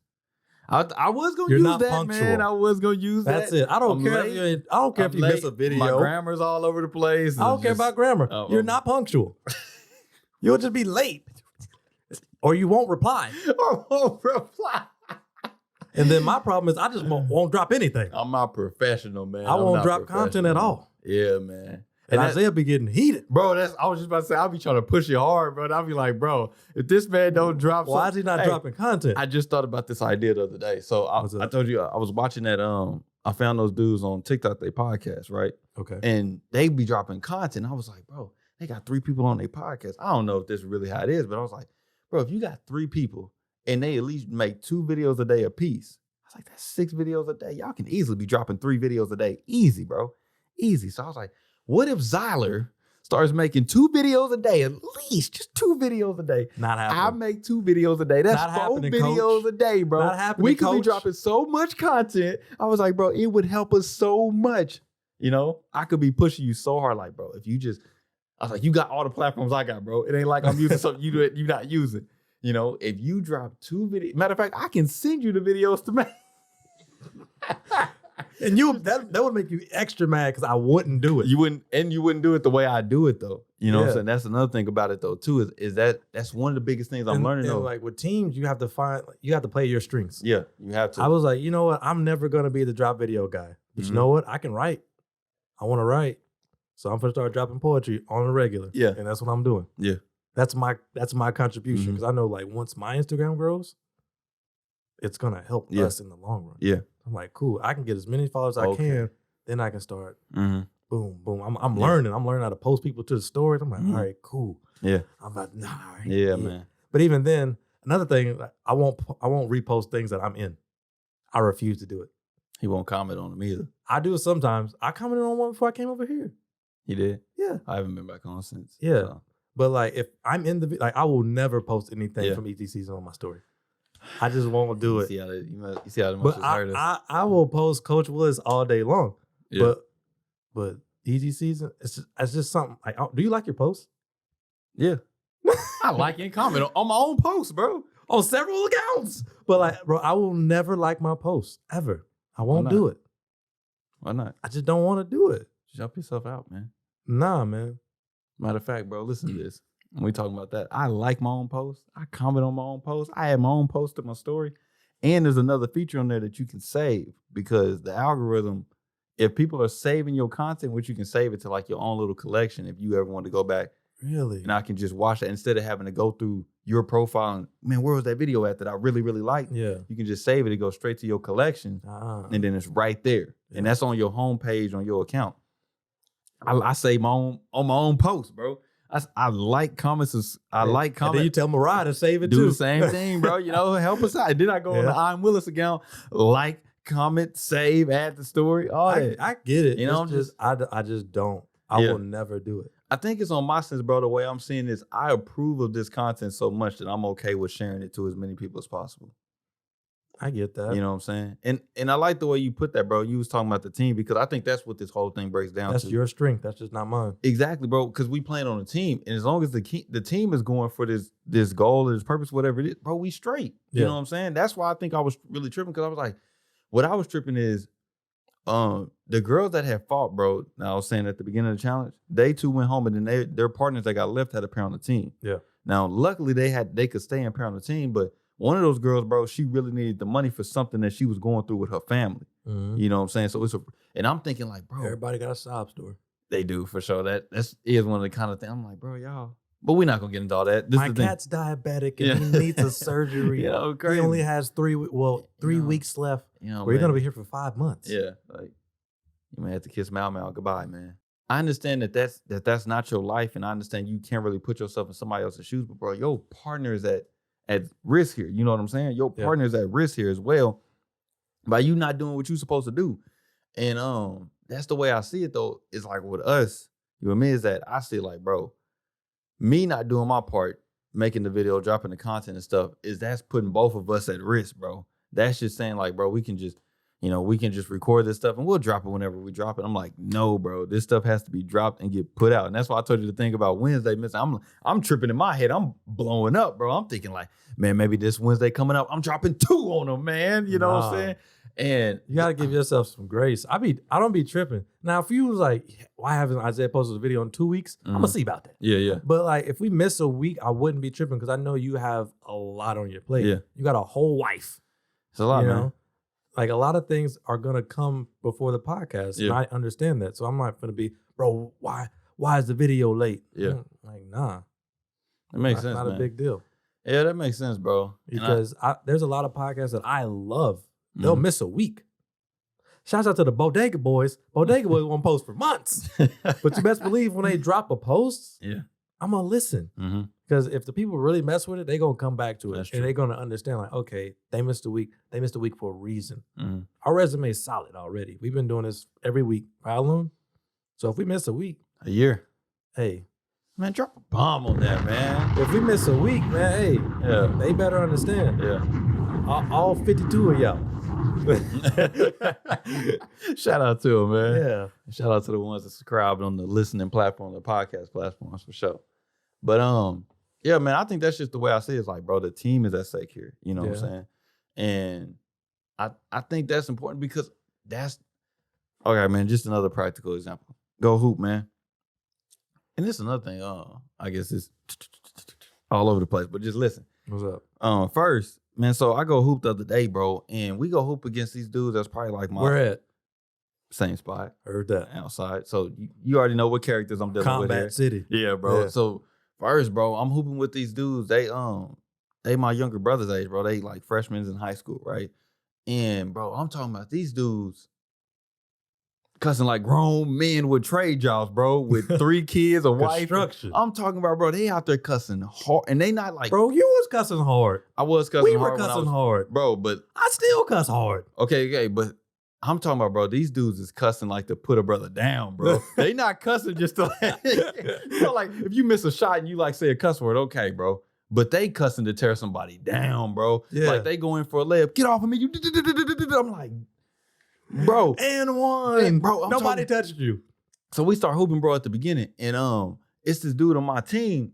I was gonna You're use not that, punctual. man. I was gonna use that. That's it. I don't I'm care late. if I don't care if you miss a video. My grammar's all over the place. I don't care about grammar. You're not punctual. You'll just be late. Or you won't reply. Or won't reply. And then my problem is I just won't drop anything. I'm not professional, man. I won't drop content at all. Yeah, man. And Isaiah be getting heated. Bro, I was just about to say, I'll be trying to push it hard, bro. I'll be like, bro, if this man don't drop why is he not dropping content? I just thought about this idea the other day. So I told you I was watching that, I found those dudes on TikTok, they podcast, right? Okay. And they be dropping content. I was like, bro, they got 3 people on their podcast. I don't know if this is really how it is, but I was like, bro, if you got 3 people and they at least make 2 videos a day a piece, I was like, that's 6 videos a day. Y'all can easily be dropping 3 videos a day. Easy, bro. Easy. So I was like, what if Zyler starts making 2 videos a day, at least just 2 videos a day? Not happening. I make 2 videos a day. That's Not 4 videos a day, bro. Not happening, we could be coach. dropping so much content. I was like, bro, it would help us so much. You know, I could be pushing you so hard, like, bro, if you just, I was like, you got all the platforms I got, bro. It ain't like I'm using something you're not using. You know, if you drop 2 videos, matter of fact, I can send you the videos to make. And that would make you extra mad because I wouldn't do it. You wouldn't do it the way I do it though. You know what I'm Yeah. saying? That's another thing about it though, too, is that's one of the biggest things I'm learning though. Like with teams, you have to play your strengths. Yeah, you have to. I was like, you know what? I'm never gonna be the drop video guy. But you know what? I can write. I want to write. So I'm gonna start dropping poetry on a regular. Yeah. And that's what I'm doing. Yeah. That's my contribution. Because I know like once my Instagram grows, it's gonna help us in the long run. Yeah. I'm like, cool. I can get as many followers as I can. Then I can start boom, boom. I'm learning. I'm learning how to post people to the stories. I'm like, all right, cool. Yeah. I'm like, nah, all right. Yeah, man. But even then, another thing, like, I won't repost things that I'm in. I refuse to do it. He won't comment on them either. I do it sometimes. I commented on one before I came over here. He did? Yeah. I haven't been back on since. Yeah. So. But like if I'm in the I will never post anything Yeah. from Eazy Szn on my story. I just won't do it. You see how the But emotions hurt us. I will post Coach Williz all day long. Yeah. But Eazy Szn, it's just something. Like, do you like your posts? Yeah. I like and comment on my own posts, bro. On several accounts. But like, bro, I will never like my posts ever. I won't do it. Why not? I just don't want to do it. Just help yourself out, man. Nah, man. Matter of fact, bro, listen to this. When we talking about that, I like my own posts. I comment on my own posts. I have my own post in my story. And there's another feature on there that you can save because the algorithm, if people are saving your content, which you can save it to like your own little collection if you ever want to go back. Really? And I can just watch that instead of having to go through your profile and, man, where was that video at that I really, really liked? Yeah. You can just save it. It goes straight to your collection. And then it's right there. Yeah. And that's on your homepage on your account. I save on my own post, bro. I like comments. I like comments. And then you tell Mariah to save it Do too. the same thing, bro. You know, help us out. And then I go on the I'm Willis account, like, comment, save, add the story. All that. I get it. You know, I just don't. I will never do it. I think it's on my sense, bro. The way I'm seeing this, I approve of this content so much that I'm okay with sharing it to as many people as possible. I get that. You know what I'm saying? And I like the way you put that, bro. You was talking about the team because I think that's what this whole thing breaks down to. That's your strength. That's just not mine. Exactly, bro. Because we playing on a team. And as long as the team is going for this goal or this purpose, whatever it is, bro, we straight. You know what I'm saying? That's why I think I was really tripping because I was like, what I was tripping is the girls that had fought, bro, now I was saying at the beginning of the challenge, they two went home and then their partners that got left had a pair on the team. Yeah. Now, luckily they could stay and pair on the team, but one of those girls, bro, she really needed the money for something that she was going through with her family. Mm-hmm. You know what I'm saying? So and I'm thinking like, bro. Everybody got a sob story. They do, for sure. That is one of the kind of things. I'm like, bro, y'all. But we're not going to get into all that. My cat's diabetic and he needs a surgery. You know, crazy. He only has 3 weeks left. You know, you're going to be here for 5 months. Yeah. Like, you may have to kiss Mal goodbye, man. I understand that's not your life, and I understand you can't really put yourself in somebody else's shoes, but bro, your partner is at risk here. You know what I'm saying? Your partner is at risk here as well by you not doing what you're supposed to do. And that's the way I see it though. It's like with us, you and me, is that I see like, bro, me not doing my part, making the video, dropping the content and stuff, that's putting both of us at risk, bro. That's just saying like, bro, we can just, you know, we can just record this stuff and we'll drop it whenever we drop it. I'm like, no, bro, this stuff has to be dropped and get put out. And that's why I told you to think about Wednesday missing. I'm tripping in my head. I'm blowing up, bro. I'm thinking like, man, maybe this Wednesday coming up, I'm dropping 2 on them, man. You know what I'm saying? And you gotta give yourself some grace. I don't be tripping. Now, if you was like, why haven't Isaiah posted a video in 2 weeks? I'm gonna see about that. Yeah. But like, if we miss a week, I wouldn't be tripping because I know you have a lot on your plate. Yeah. You got a whole wife. It's a lot, you man. know? Like a lot of things are gonna come before the podcast. Yeah. And I understand that. So I'm not gonna be, bro, why is the video late? Yeah. Like, nah. It makes sense. Not man. a big deal. Yeah, that makes sense, bro. Because there's a lot of podcasts that I love. They'll miss a week. Shouts out to the Bodega Boys. Bodega Boys won't post for months. But you best believe when they drop a post, I'm going to listen. Because if the people really mess with it, they're going to come back to it. And they're going to understand like, okay, they missed a week. They missed a week for a reason. Our resume is solid already. We've been doing this every week. How long? So if we miss a week. A year. Hey. Man, drop a bomb on that, man. If we miss a week, man, hey, they better understand. Yeah. All 52 of y'all. Shout out to them, man. Yeah. Shout out to the ones that subscribed on the listening platform, the podcast platforms for sure. But yeah, man, I think that's just the way I see it. It's like, bro, the team is at stake here. You know what I'm saying? And I think that's important because that's okay, man. Just another practical example. Go hoop, man. And this is another thing. I guess it's all over the place, but just listen. What's up? First, man, so I go hoop the other day, bro, and we go hoop against these dudes that's probably like my Where at? Same spot. Heard that. Outside. So you already know what characters I'm dealing with here. Combat City. Yeah, bro. Yeah. So first, bro, I'm hooping with these dudes. They my younger brother's age, bro. They like freshmen in high school, right? And bro, I'm talking about these dudes cussing like grown men with trade jobs, bro, with 3 kids, a wife. Construction. I'm talking about, bro, they out there cussing hard. And they not like... Bro, you was cussing hard. I was cussing hard. We were cussing hard. Bro, but... I still cuss hard. Okay, but I'm talking about, bro, these dudes is cussing like to put a brother down, bro. They not cussing just to like... you know, like, if you miss a shot and you like say a cuss word, okay, bro. But they cussing to tear somebody down, bro. Yeah. Like, they go in for a layup. Get off of me. You... I'm like... Bro, and one, hey, bro. Nobody touched you. So we start hooping, bro, at the beginning, and it's this dude on my team.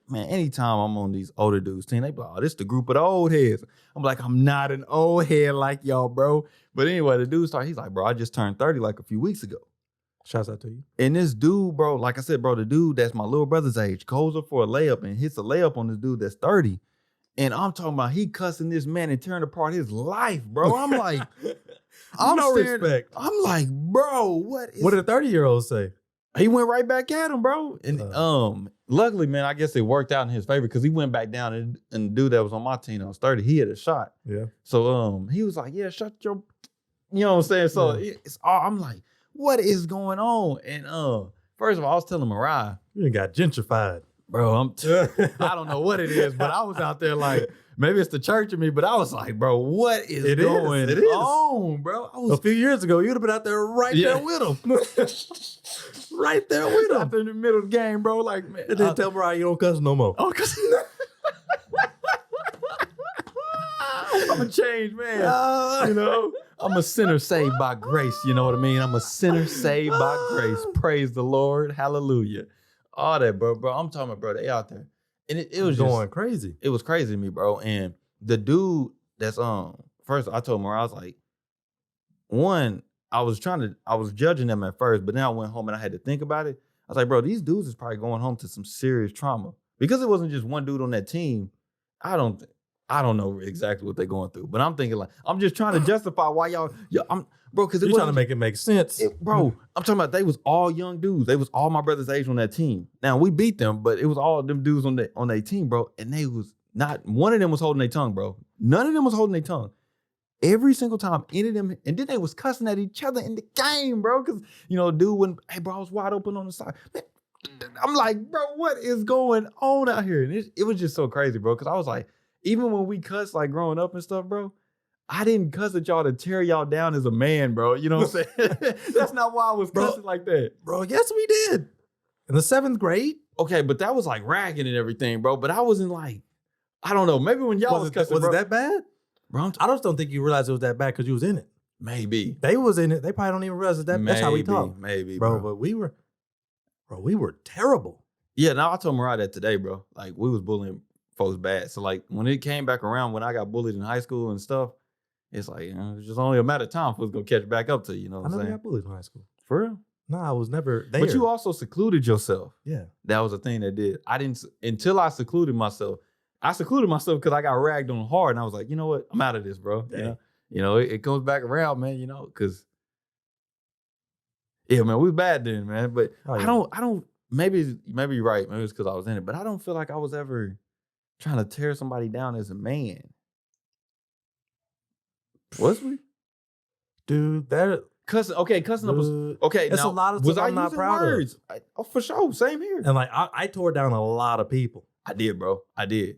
Man, anytime I'm on these older dudes' team, they be like, "Oh, this the group of the old heads." I'm like, I'm not an old head like y'all, bro. But anyway, the dude he's like, "Bro, I just turned 30 like a few weeks ago." Shouts out to you. And this dude, bro, like I said, bro, the dude that's my little brother's age goes up for a layup and hits a layup on this dude that's 30. And I'm talking about he cussing this man and tearing apart his life, bro. I'm like. I'm no staring, respect. I'm like, bro, what did the 30-year-old say? He went right back at him, bro. And luckily, man, I guess it worked out in his favor because he went back down and the dude that was on my team that was 30, he had a shot. Yeah. So he was like, yeah, shut your, you know what I'm saying? So it's all, I'm like, what is going on? And first of all, I was telling Mariah. You done got gentrified. Bro, I don't know what it is, but I was out there like, maybe it's the church in me, but I was like, bro, what is going on, bro? A few years ago, you'd have been out there there with him. Right there with him. Out there in the middle of the game, bro. Like, man. And then tell Mariah you don't cuss no more. Oh, cause I'm a changed man. You know? I'm a sinner saved by grace. You know what I mean? I'm a sinner saved by grace. Praise the Lord. Hallelujah. All that, bro. I'm talking about, bro, they out there. And it was going crazy. It was crazy to me, bro. And the dude that's first I told him, I was like, one, I was judging them at first, but then I went home and I had to think about it. I was like, bro, these dudes is probably going home to some serious trauma. Because it wasn't just one dude on that team. I don't know exactly what they're going through. But I'm thinking like, I'm just trying to justify why bro, because you're trying to make it make sense. Bro, I'm talking about they was all young dudes. They was all my brother's age on that team. Now, we beat them, but it was all them dudes on their team, bro. And they was not, one of them was holding their tongue, bro. None of them was holding their tongue. Every single time, any of them, and then they was cussing at each other in the game, bro. Because, you know, dude, hey, bro, I was wide open on the side. Man, I'm like, bro, what is going on out here? And it was just so crazy, bro. Because I was like, even when we cuss, like growing up and stuff, bro, I didn't cuss at y'all to tear y'all down as a man, bro. You know what I'm saying? That's not why I was cussing like that. Bro, yes, we did. In the 7th grade. Okay, but that was like ragging and everything, bro. But I wasn't like, I don't know. Maybe when y'all was cussing, was it that bad? Bro, I just don't think you realized it was that bad because you was in it. Maybe. They was in it. They probably don't even realize that's how we talk. Maybe, bro. But we were terrible. Yeah, now I told Mariah that today, bro. Like, we was bullying folks bad. So, like, when it came back around, when I got bullied in high school and stuff, it's like, it's just only a matter of time for it's going to catch back up to you, you know what I'm saying? I never got bullied in high school. For real? No, I was never there. But you also secluded yourself. Yeah. That was a thing that did. I didn't, until I secluded myself. I secluded myself because I got ragged on hard, and I was like, you know what? I'm out of this, bro. You know, it comes back around, man, you know, because, yeah, man, we bad then, man. But I don't, maybe you're right. Maybe it's because I was in it, but I don't feel like I was ever trying to tear somebody down as a man. Was we? Dude, cussing was okay. It's now, a lot of was stuff I I'm not using proud words? of. For sure, same here. And like I tore down a lot of people. I did, bro. I did,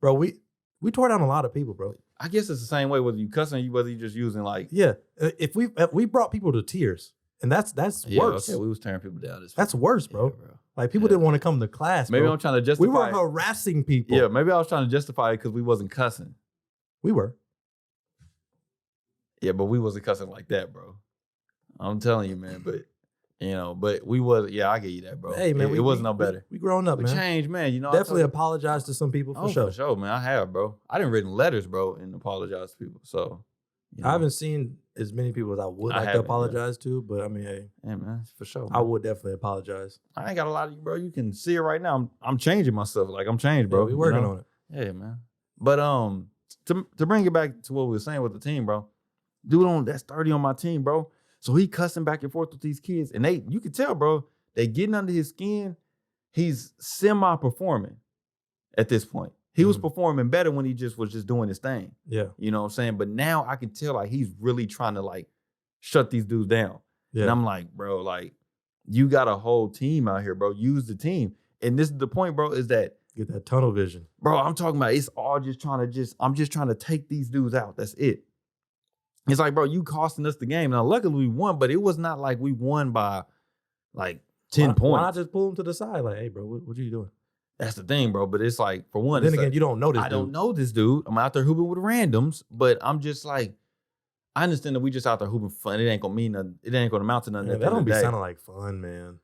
bro. We tore down a lot of people, bro. I guess it's the same way whether you cussing, whether you just using like If we brought people to tears, and that's worse. Okay, we was tearing people down. That's worse, bro. Yeah, bro. Like people didn't want to come to class. Maybe bro. I'm trying to justify. We were harassing people. Yeah, maybe I was trying to justify it because we wasn't cussing. We were. Yeah, but we wasn't cussing like that, bro. I'm telling you, man. But you know, but we was. Yeah, I get you that, bro. Hey, man, it wasn't no better. We grown up, we man. changed, man. You know, definitely apologize to some people for sure. For sure, man. I have, bro. I didn't written letters, bro, and apologize to people. So you know. I haven't seen as many people as I would like to apologize to, but I mean, hey, man, for sure. Man. I would definitely apologize. I ain't got a lot of you, bro. You can see it right now. I'm changing myself. Like I'm changed, bro. Yeah, we working on it. Yeah, man. But to bring it back to what we were saying with the team, bro. Dude that's 30 on my team, bro. So he cussing back and forth with these kids, and you can tell, bro, they getting under his skin. He's semi-performing at this point. He was performing better when he was just doing his thing. Yeah. You know what I'm saying? But now I can tell like he's really trying to like shut these dudes down. Yeah. And I'm like, bro, like you got a whole team out here, bro. Use the team. And this is the point, bro, is that get that tunnel vision. Bro, I'm talking about it's all just I'm just trying to take these dudes out. That's it. It's like, bro, you costing us the game. Now, luckily we won, but it was not like we won by like 10 points. Why not just pull them to the side? Like, hey, bro, what are you doing? That's the thing, bro. But it's like, for one, then again, you don't know this dude. I don't know this dude. I'm out there hooping with randoms, but I'm just like, I understand that we just out there hooping fun. It ain't gonna mean nothing. It ain't gonna amount to nothing. Yeah, that don't be sounding like fun, man.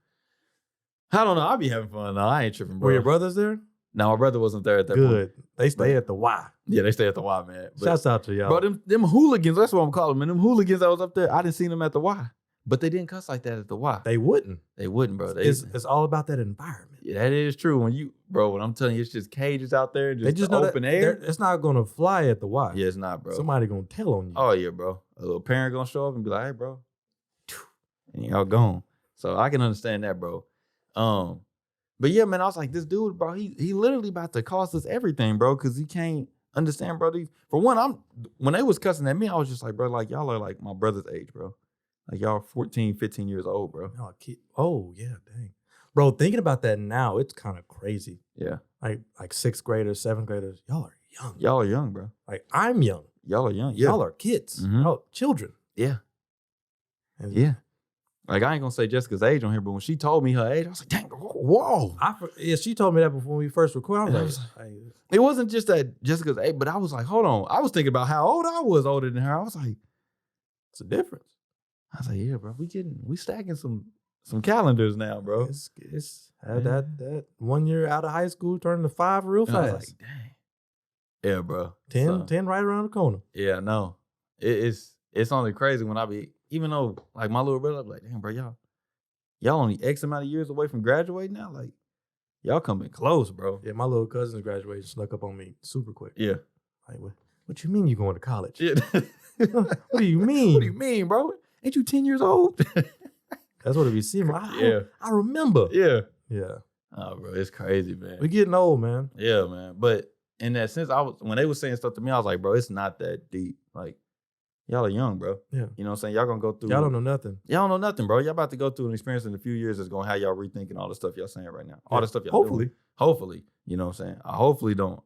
I don't know. I'll be having fun. No, I ain't tripping, bro. Were your brothers there? No, my brother wasn't there at that point. Good. They stay at the Y. Yeah, they stay at the Y, man. But, shouts out to y'all. Bro, them hooligans, that's what I'm calling them. And them hooligans that was up there, I didn't see them at the Y. But they didn't cuss like that at the Y. They wouldn't. They wouldn't, bro. It's all about that environment. Yeah, that is true. When I'm telling you, it's just cages out there, just open air. It's not gonna fly at the Y. Yeah, it's not, bro. Somebody gonna tell on you. Oh yeah, bro. A little parent gonna show up and be like, "Hey, bro," and y'all gone. So I can understand that, bro. But yeah, man, I was like, this dude, bro, he literally about to cost us everything, bro, because he can't understand, bro. For one, when they was cussing at me, I was just like, bro, like y'all are like my brother's age, bro. Like y'all 14, 15 years old, bro. Oh, yeah, dang. Bro, thinking about that now, it's kind of crazy. Yeah. Like sixth graders, seventh graders, y'all are young. Y'all are young, bro. Like I'm young. Y'all are young. Yeah. Y'all are kids. Mm-hmm. Y'all children. Yeah. Yeah. Like I ain't gonna say Jessica's age on here, but when she told me her age, I was like, dang, whoa. She told me that before we first recorded. I was like, it wasn't just that Jessica's age, but I was like, hold on. I was thinking about how old I was older than her. I was like, it's a difference. I was like, yeah, bro, we stacking some calendars now, bro. It's that 1 year out of high school turning to 5 real fast. I was like, dang. Yeah, bro. 10 right around the corner. Yeah, no. It's only crazy when I be, even though like my little brother, I'm like, damn, bro, y'all only X amount of years away from graduating now. Like, y'all coming close, bro. Yeah, my little cousin's graduation snuck up on me super quick. Yeah. Like, what you mean you going to college? Yeah. What do you mean? What do you mean, bro? Ain't you 10 years old? That's what it be seeming. I remember. Yeah. Yeah. Oh, bro, it's crazy, man. We getting old, man. Yeah, man. But in that sense, when they were saying stuff to me, I was like, bro, it's not that deep. Like, y'all are young, bro. Yeah. You know what I'm saying? Y'all gonna go through. Y'all don't know nothing. Y'all don't know nothing, bro. Y'all about to go through an experience in a few years that's gonna have y'all rethinking all the stuff y'all saying right now. All the stuff y'all Hopefully. doing. Hopefully. You know what I'm saying? I hopefully don't.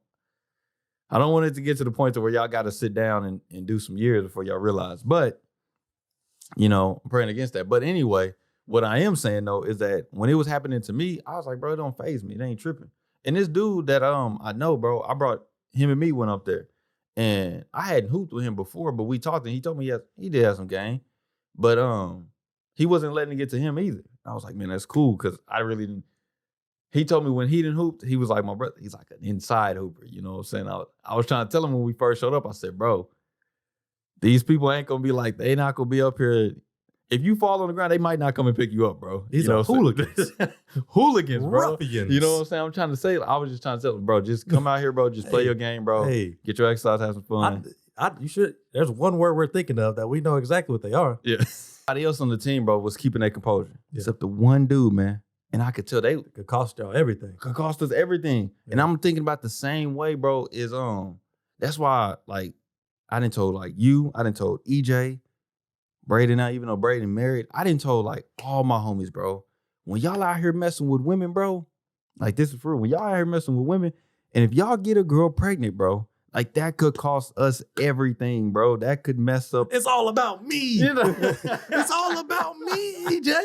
I don't want it to get to the point to where y'all got to sit down and do some years before y'all realize. But, you know, I'm praying against that. But anyway, what I am saying, though, is that when it was happening to me, I was like, bro, it don't faze me. It ain't tripping. And this dude that I know, bro, I brought him and me went up there. And I hadn't hooped with him before, but we talked and he told me he did have some game. But he wasn't letting it get to him either. I was like, man, that's cool because I really didn't. He told me when he didn't hoop, he was like my brother. He's like an inside hooper. You know what I'm saying? I was trying to tell him when we first showed up, I said, bro, these people ain't going to be like, they not going to be up here. If you fall on the ground, they might not come and pick you up, bro. These are hooligans. Hooligans, bro. Ruffians. You know what I'm saying? I'm trying to say, I was just trying to tell him, bro, just come out here, bro. Just play your game, bro. Hey. Get your exercise, have some fun. You should. There's one word we're thinking of that we know exactly what they are. Yeah. Everybody else on the team, bro, was keeping their composure. Yeah. Except the one dude, man. And I could tell they could cost y'all everything. Could cost us everything. Yeah. And I'm thinking about the same way, bro, is that's why, like, I done told like you, I done told EJ, Braden now, even though Braden married, I done told like all my homies, bro. When y'all out here messing with women, bro, like this is for real. When y'all out here messing with women, and if y'all get a girl pregnant, bro, like that could cost us everything, bro. That could mess up. It's all about me. You know? It's all about me, EJ.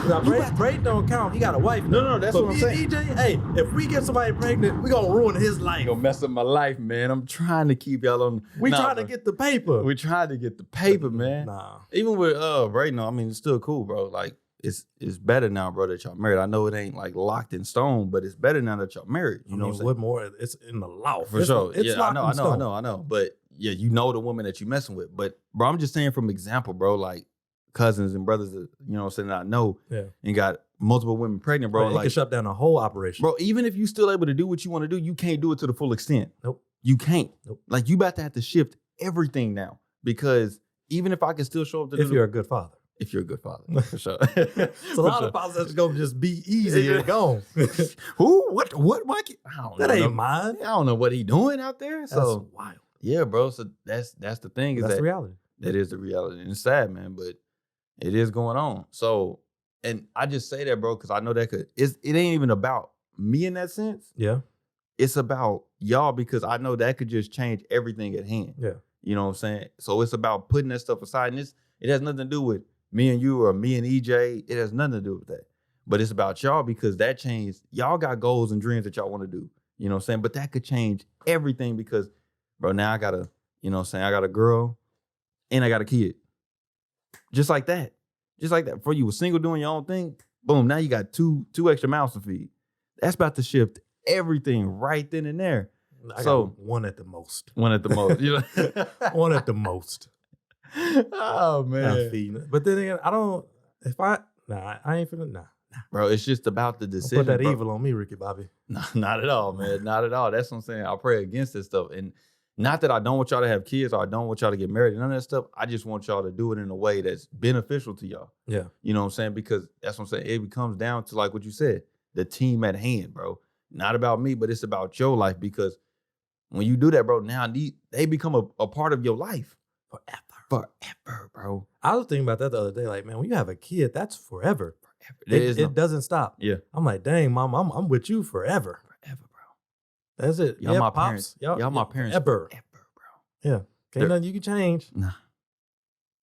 Now, Braden don't count. He got a wife. No, that's what I'm saying. EJ, hey, if we get somebody pregnant, we gonna ruin his life. You gonna mess up my life, man. I'm trying to keep y'all on. We trying to get the paper. We trying to get the paper, man. Nah. Even with Braden, I mean, it's still cool, bro. Like it's better now, bro, that y'all married. I know it ain't like locked in stone, but it's better now that y'all married. You know what more? It's in the law. For sure. It's locked in stone. I know. But yeah, you know the woman that you messing with. But bro, I'm just saying from example, bro, like cousins and brothers that, you know what I'm saying, that I know and got multiple women pregnant, bro. Like, it can shut down a whole operation. Bro, even if you still able to do what you want to do, you can't do it to the full extent. Nope. You can't. Nope. Like you about to have to shift everything now. Because even if I can still show up to if you're a good father. If you're a good father, for sure. It's a lot of fathers that's gonna just be easy and gone. Who? What? My kid? I don't know. That ain't mine. I don't know what he doing out there. So that's wild. Yeah, bro. So that's the thing. That's the reality. That is the reality. And it's sad, man, but it is going on. So, and I just say that, bro, because I know that it ain't even about me in that sense. Yeah. It's about y'all because I know that could just change everything at hand. Yeah. You know what I'm saying? So it's about putting that stuff aside. And it has nothing to do with me and you or me and EJ. It has nothing to do with that. But it's about y'all because that changed. Y'all got goals and dreams that y'all want to do. You know what I'm saying? But that could change everything because, bro, now I got a, you know what I'm saying? I got a girl and I got a kid. Just like that. Just like that. Before you were single doing your own thing, boom, now you got two extra mouths to feed. That's about to shift everything right then and there. I got one at the most. One at the most. You know? One at the most. Oh, man. I'm feeding it. But then again, I ain't finna, nah. Bro, it's just about the decision. Don't put that evil on me, Ricky Bobby. No, not at all, man. Not at all. That's what I'm saying. I pray against this stuff. And not that I don't want y'all to have kids or I don't want y'all to get married and none of that stuff. I just want y'all to do it in a way that's beneficial to y'all. Yeah. You know what I'm saying? Because that's what I'm saying. It becomes down to like what you said, the team at hand, bro. Not about me, but it's about your life because when you do that, bro, now they become a part of your life. Forever, bro. I was thinking about that the other day. Like, man, when you have a kid, that's forever. It doesn't stop. Yeah. I'm like, dang, mom, I'm with you forever. Forever, bro. That's it. Y'all my pops. parents. Y'all my parents. Forever, bro. Yeah. Can't nothing you can change. Nah.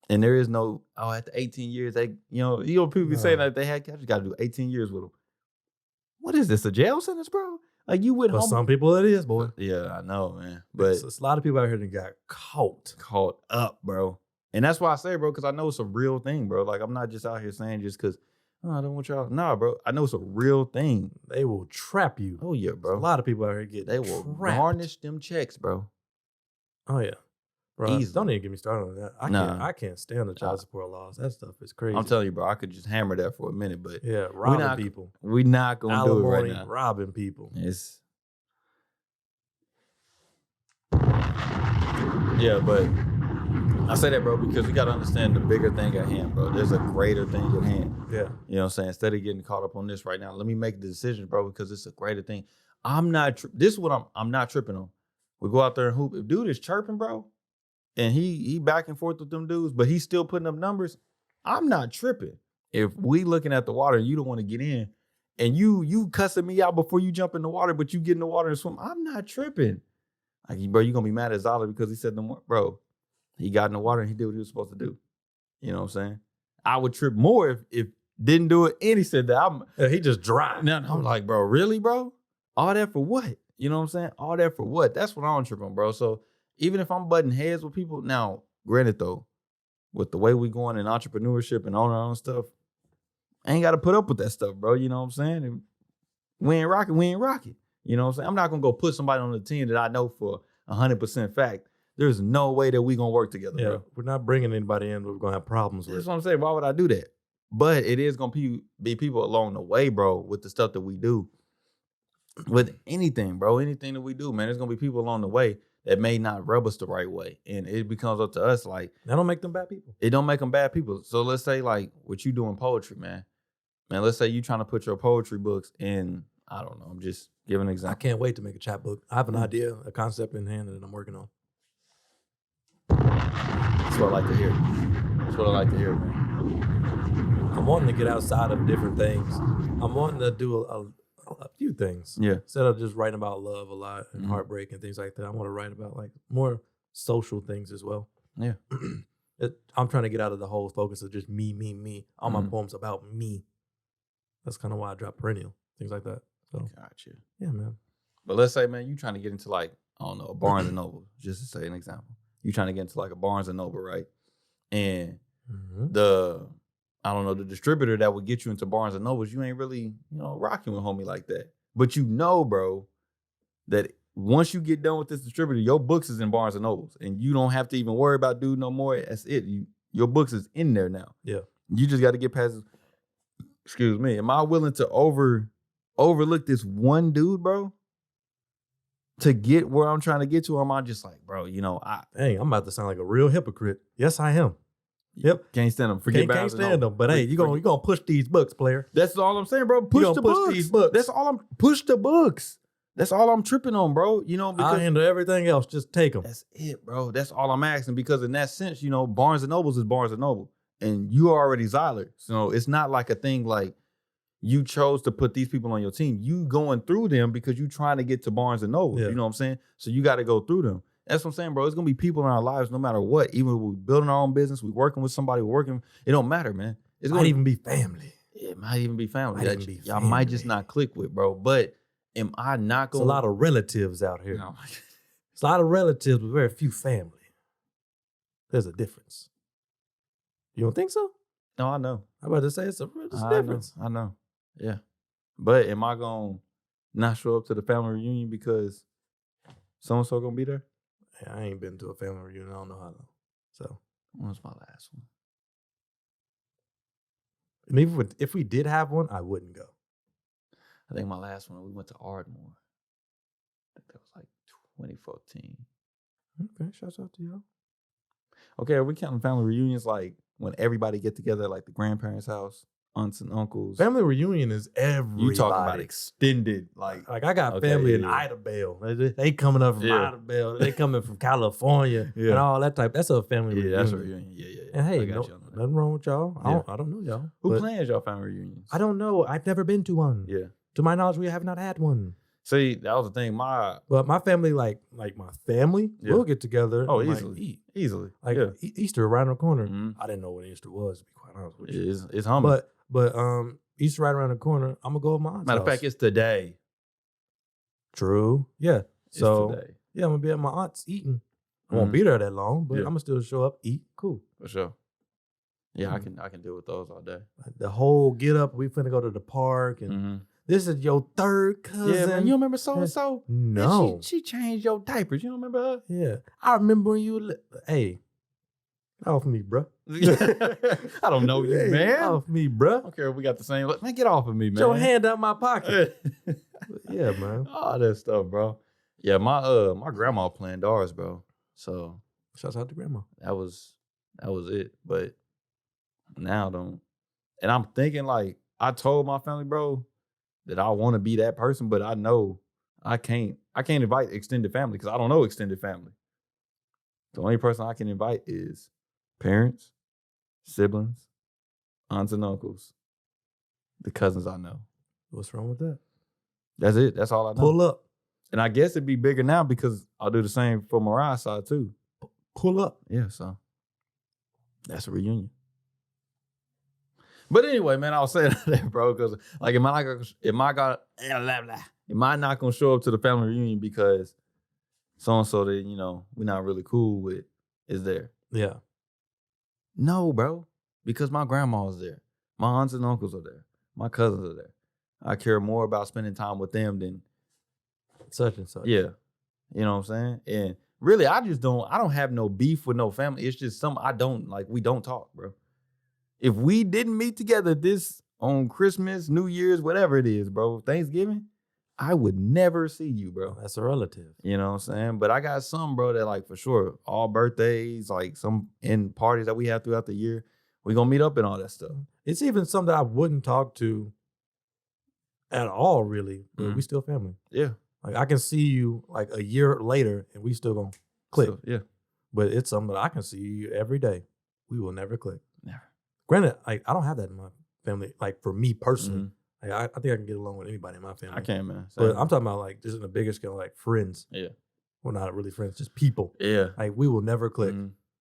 And there is no, after 18 years, people be saying that they had, I just got to do 18 years with them. What is this, a jail sentence, bro? Like you went home. For some people it is, boy. Yeah, I know, man. But it's a lot of people out here that got caught up, bro. And that's why I say, bro, because I know it's a real thing, bro. Like I'm not just out here saying just because, I don't want y'all. Nah, bro. I know it's a real thing. They will trap you. Oh, yeah, bro. A lot of people out here get They will garnish them checks, bro. Oh, yeah. Bro, Easy. Don't even get me started on that. I can't stand the child support laws. That stuff is crazy. I'm telling you, bro, I could just hammer that for a minute, but yeah, robbing people. We're not going to do it right now. Robbing people. Yeah, but I say that, bro, because we got to understand the bigger thing at hand, bro. There's a greater thing at hand. Yeah. You know what I'm saying? Instead of getting caught up on this right now, let me make the decision, bro, because it's a greater thing. This is what I'm not tripping on. We go out there and hoop. If dude is chirping, bro, and he back and forth with them dudes, but he's still putting up numbers, I'm not tripping. If we looking at the water and you don't want to get in, and you cussing me out before you jump in the water, but you get in the water and swim, I'm not tripping. Like, bro, you going to be mad at Zyler because he said, bro, he got in the water and he did what he was supposed to do. You know what I'm saying? I would trip more if didn't do it, and he said that. He just dry. Now I'm like, bro, really, bro? All that for what? You know what I'm saying? All that for what? That's what I'm tripping, bro. So even if I'm butting heads with people, now, granted though, with the way we going in entrepreneurship and on our own stuff, I ain't got to put up with that stuff, bro. You know what I'm saying? And we ain't rocking. You know what I'm saying? I'm not going to go put somebody on the team that I know for 100% fact. There's no way that we going to work together, bro. We're not bringing anybody in we're going to have problems with. That's what I'm saying. Why would I do that? But it is going to be people along the way, bro, with the stuff that we do. With anything, bro, anything that we do, man, there's going to be people along the way that may not rub us the right way. And it becomes up to us, like. That don't make them bad people. It don't make them bad people. So let's say, like, what you doing poetry, man. Man, let's say you trying to put your poetry books in, I don't know, I'm just giving an example. I can't wait to make a chapbook. I have an idea, a concept in hand that I'm working on. That's what I like to hear. That's what I like to hear, man. I'm wanting to get outside of different things. I'm wanting to do a few things. Yeah. Instead of just writing about love a lot and heartbreak and things like that, I want to write about like more social things as well. Yeah. I'm trying to get out of the whole focus of just me. All my poems about me. That's kind of why I drop perennial, things like that. So, gotcha. Yeah, man. But let's say, man, you trying to get into like, I don't know, a Barnes and Noble, just to say an example. You trying to get into like a Barnes and Noble, right? And the distributor that would get you into Barnes and Nobles, you ain't really, rocking with homie like that. But you know, bro, that once you get done with this distributor, your books is in Barnes and Nobles, and you don't have to even worry about dude no more. That's it. Your books is in there now. Yeah. You just got to get past. Excuse me. Am I willing to overlook this one dude, bro, to get where I'm trying to get to? Or am I just like, bro, Dang, I'm about to sound like a real hypocrite. Yes, I am. Yep. Can't stand them. Can't stand them. But hey, you're gonna push these books, player. That's all I'm saying, bro. Push these books. That's all push the books. That's all I'm tripping on, bro. Because I'll handle everything else. Just take them. That's it, bro. That's all I'm asking. Because in that sense, Barnes and Nobles is Barnes and Noble. And you are already Zyler. So it's not like a thing like you chose to put these people on your team. You going through them because you trying to get to Barnes and Noble. Yeah. You know what I'm saying? So you got to go through them. That's what I'm saying, bro. It's going to be people in our lives no matter what. Even if we're building our own business, we're working with somebody, it don't matter, man. It might even be family. It might even be family. Y'all might just not click with, bro. But am I not going to... It's a lot of relatives out here. No. It's a lot of relatives with very few family. There's a difference. You don't think so? No, I know. I'm about to say it's a difference. I know. Yeah. But am I going to not show up to the family reunion because so-and-so going to be there? Yeah, I ain't been to a family reunion. I don't know how long. So. When was my last one? And even if we did have one, I wouldn't go. I think my last one, we went to Ardmore. I think that was like 2014. Okay, shouts out to y'all. Okay, are we counting family reunions like when everybody get together at like the grandparents' house, aunts and uncles? Family reunion is everybody. You talking about extended, like I got family in Idabel. They coming up from Idabel. They coming from California and all that type. That's a family reunion. That's a reunion. Yeah. And hey, nothing wrong with y'all. I don't know y'all. Who plans y'all family reunions? I don't know. I've never been to one. Yeah. To my knowledge, we have not had one. See, that was the thing. But my family, like my family, we'll get together. Oh, easily, easily. Like Easter right around the corner. I didn't know what Easter was, to be quite honest with you. It's humbling. But Easter right around the corner. I'm gonna go with my aunt's Matter of fact, it's today. True. Yeah. So today. Yeah, I'm gonna be at my aunt's eating. I won't be there that long, but I'm gonna still show up, eat. Cool. For sure. Yeah, I can deal with those all day. The whole get up. We finna go to the park and. This is your third cousin. Yeah, man. You remember so-and-so? No. Man, she changed your diapers. You don't remember her? Yeah. I remember when you... Hey. Get off me, bro. I don't know you, man. Get off me, bro. I don't care if we got the same... Man, get off of me, man. Get your hand out my pocket. Yeah, man. All that stuff, bro. Yeah, my grandma planned ours, bro. So... Shouts out to grandma. That was it. But now don't... And I'm thinking, like, I told my family, bro... that I want to be that person, but I know I can't invite extended family because I don't know extended family. The only person I can invite is parents, siblings, aunts and uncles, the cousins I know. What's wrong with that? That's it. That's all I know. Pull up. And I guess it'd be bigger now because I'll do the same for Mariah's side too. Pull up. Yeah, so that's a reunion. But anyway, man, I was saying that, bro, because like, am I Am I not gonna show up to the family reunion because so and so that you know we're not really cool with is there? Yeah. No, bro, because my grandma's there, my aunts and uncles are there, my cousins are there. I care more about spending time with them than such and such. Yeah, you know what I'm saying. And really, I don't have no beef with no family. It's just something I don't like. We don't talk, bro. If we didn't meet together this on Christmas, New Year's, whatever it is, bro, Thanksgiving, I would never see you, bro. That's a relative. You know what I'm saying? But I got some, bro, that like for sure, all birthdays, like some in parties that we have throughout the year, we gonna meet up and all that stuff. It's even some that I wouldn't talk to at all, really, but we still family. Yeah. Like I can see you like a year later and we still gonna click. So, yeah. But it's something that I can see you every day. We will never click. Never. Granted, like I don't have that in my family. Like for me personally, like, I think I can get along with anybody in my family. I can, man. But I'm talking about like just in a bigger scale, like friends. Yeah. Well, not really friends, just people. Yeah. Like we will never click.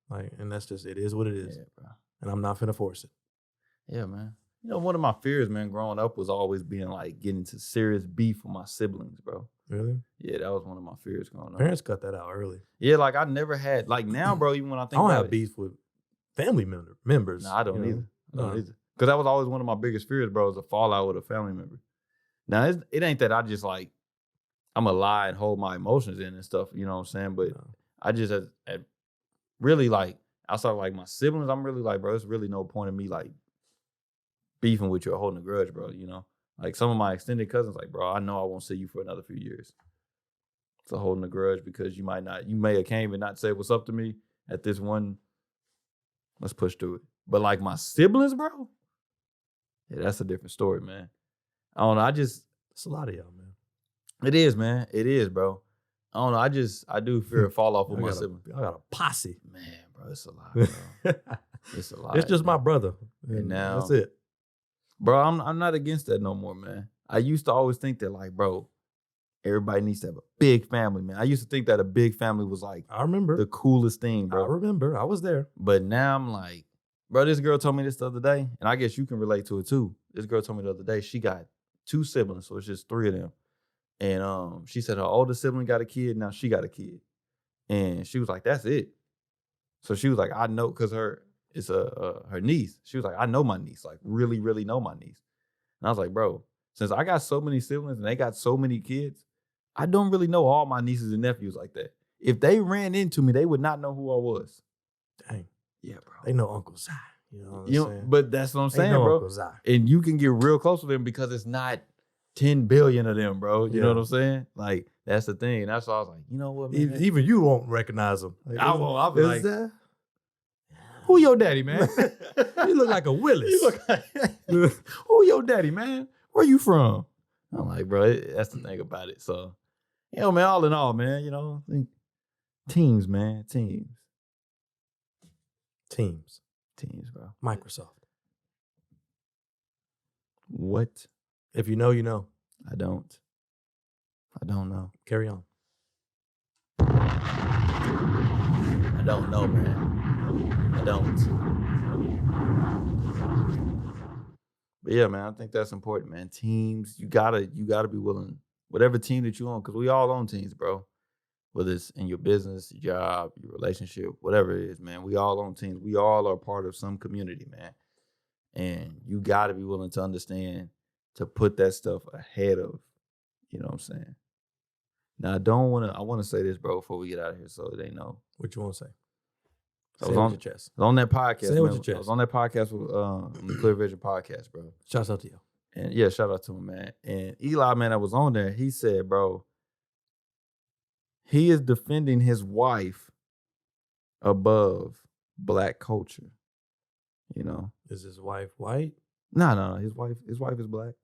Like, and that's just, it is what it is. Yeah, bro. And I'm not finna force it. Yeah, man. You know, one of my fears, man, growing up was always being like getting into serious beef with my siblings, bro. Really? Yeah, that was one of my fears growing up. Parents cut that out early. Yeah, like I never had, like now, bro, even when I think I don't about have beef with family members. No, I don't either. No. Because that was always one of my biggest fears, bro, is a fallout with a family member. Now, it ain't that I just like, I'm a lie and hold my emotions in and stuff, you know what I'm saying? But I just really like, outside of like my siblings, I'm really like, bro, there's really no point in me like beefing with you or holding a grudge, bro, you know? Like some of my extended cousins, like, bro, I know I won't see you for another few years. So holding a grudge because you may have came and not say what's up to me at this one. Let's push through it. But like my siblings, bro, yeah, that's a different story, man. I don't know. It's a lot of y'all, man. It is, man. It is, bro. I don't know. I do fear a fall off with my siblings. I got a posse. Man, bro, it's a lot, bro. It's a lot. It's just my brother. And now that's it. Bro, I'm not against that no more, man. I used to always think that, like, bro, everybody needs to have a big family, man. I used to think that a big family was like I remember the coolest thing, bro. I remember. I was there. But now I'm like, bro, this girl told me this the other day, and I guess you can relate to it too. This girl told me the other day she got 2 siblings, so it's just 3 of them. And she said her older sibling got a kid, now she got a kid. And she was like, that's it. So she was like, I know, because her niece. She was like, I know my niece, like really, really know my niece. And I was like, bro, since I got so many siblings and they got so many kids, I don't really know all my nieces and nephews like that. If they ran into me, they would not know who I was. Dang. Yeah, bro. They know Uncle Zy. You know what I'm saying? But that's what I'm saying, know bro. Uncle Zy. And you can get real close to them because it's not 10 billion of them, bro. You know what I'm saying? Like, that's the thing. That's why I was like, you know what, man? Even you won't recognize them. Like, I won't. I'll be like, that? Who your daddy, man? You look like a Williz. You look like, who your daddy, man? Where you from? I'm like, bro, that's the thing about it. So, you know, man, all in all, man, you know, I think teams, man, teams, bro. Microsoft. What? If you know, you know. I don't know. Carry on. I don't know, man. I don't. But yeah, man, I think that's important, man. Teams, you gotta be willing, whatever team that you on, because we all own teams, bro. Whether it's in your business, your job, your relationship, whatever it is, man. We all own teams. We all are part of some community, man. And you gotta be willing to understand to put that stuff ahead of, you know what I'm saying? Now, I want to say this, bro, before we get out of here, so they know. What you want to say? Say it with your chest. I was on that podcast. Say it with your chest. I was on that podcast with the Clear Vision podcast, bro. Shouts out to you. And yeah, shout out to him, man. And Eli, man, that was on there, he said, bro, he is defending his wife above Black culture. You know? Is his wife white? No. His wife is Black.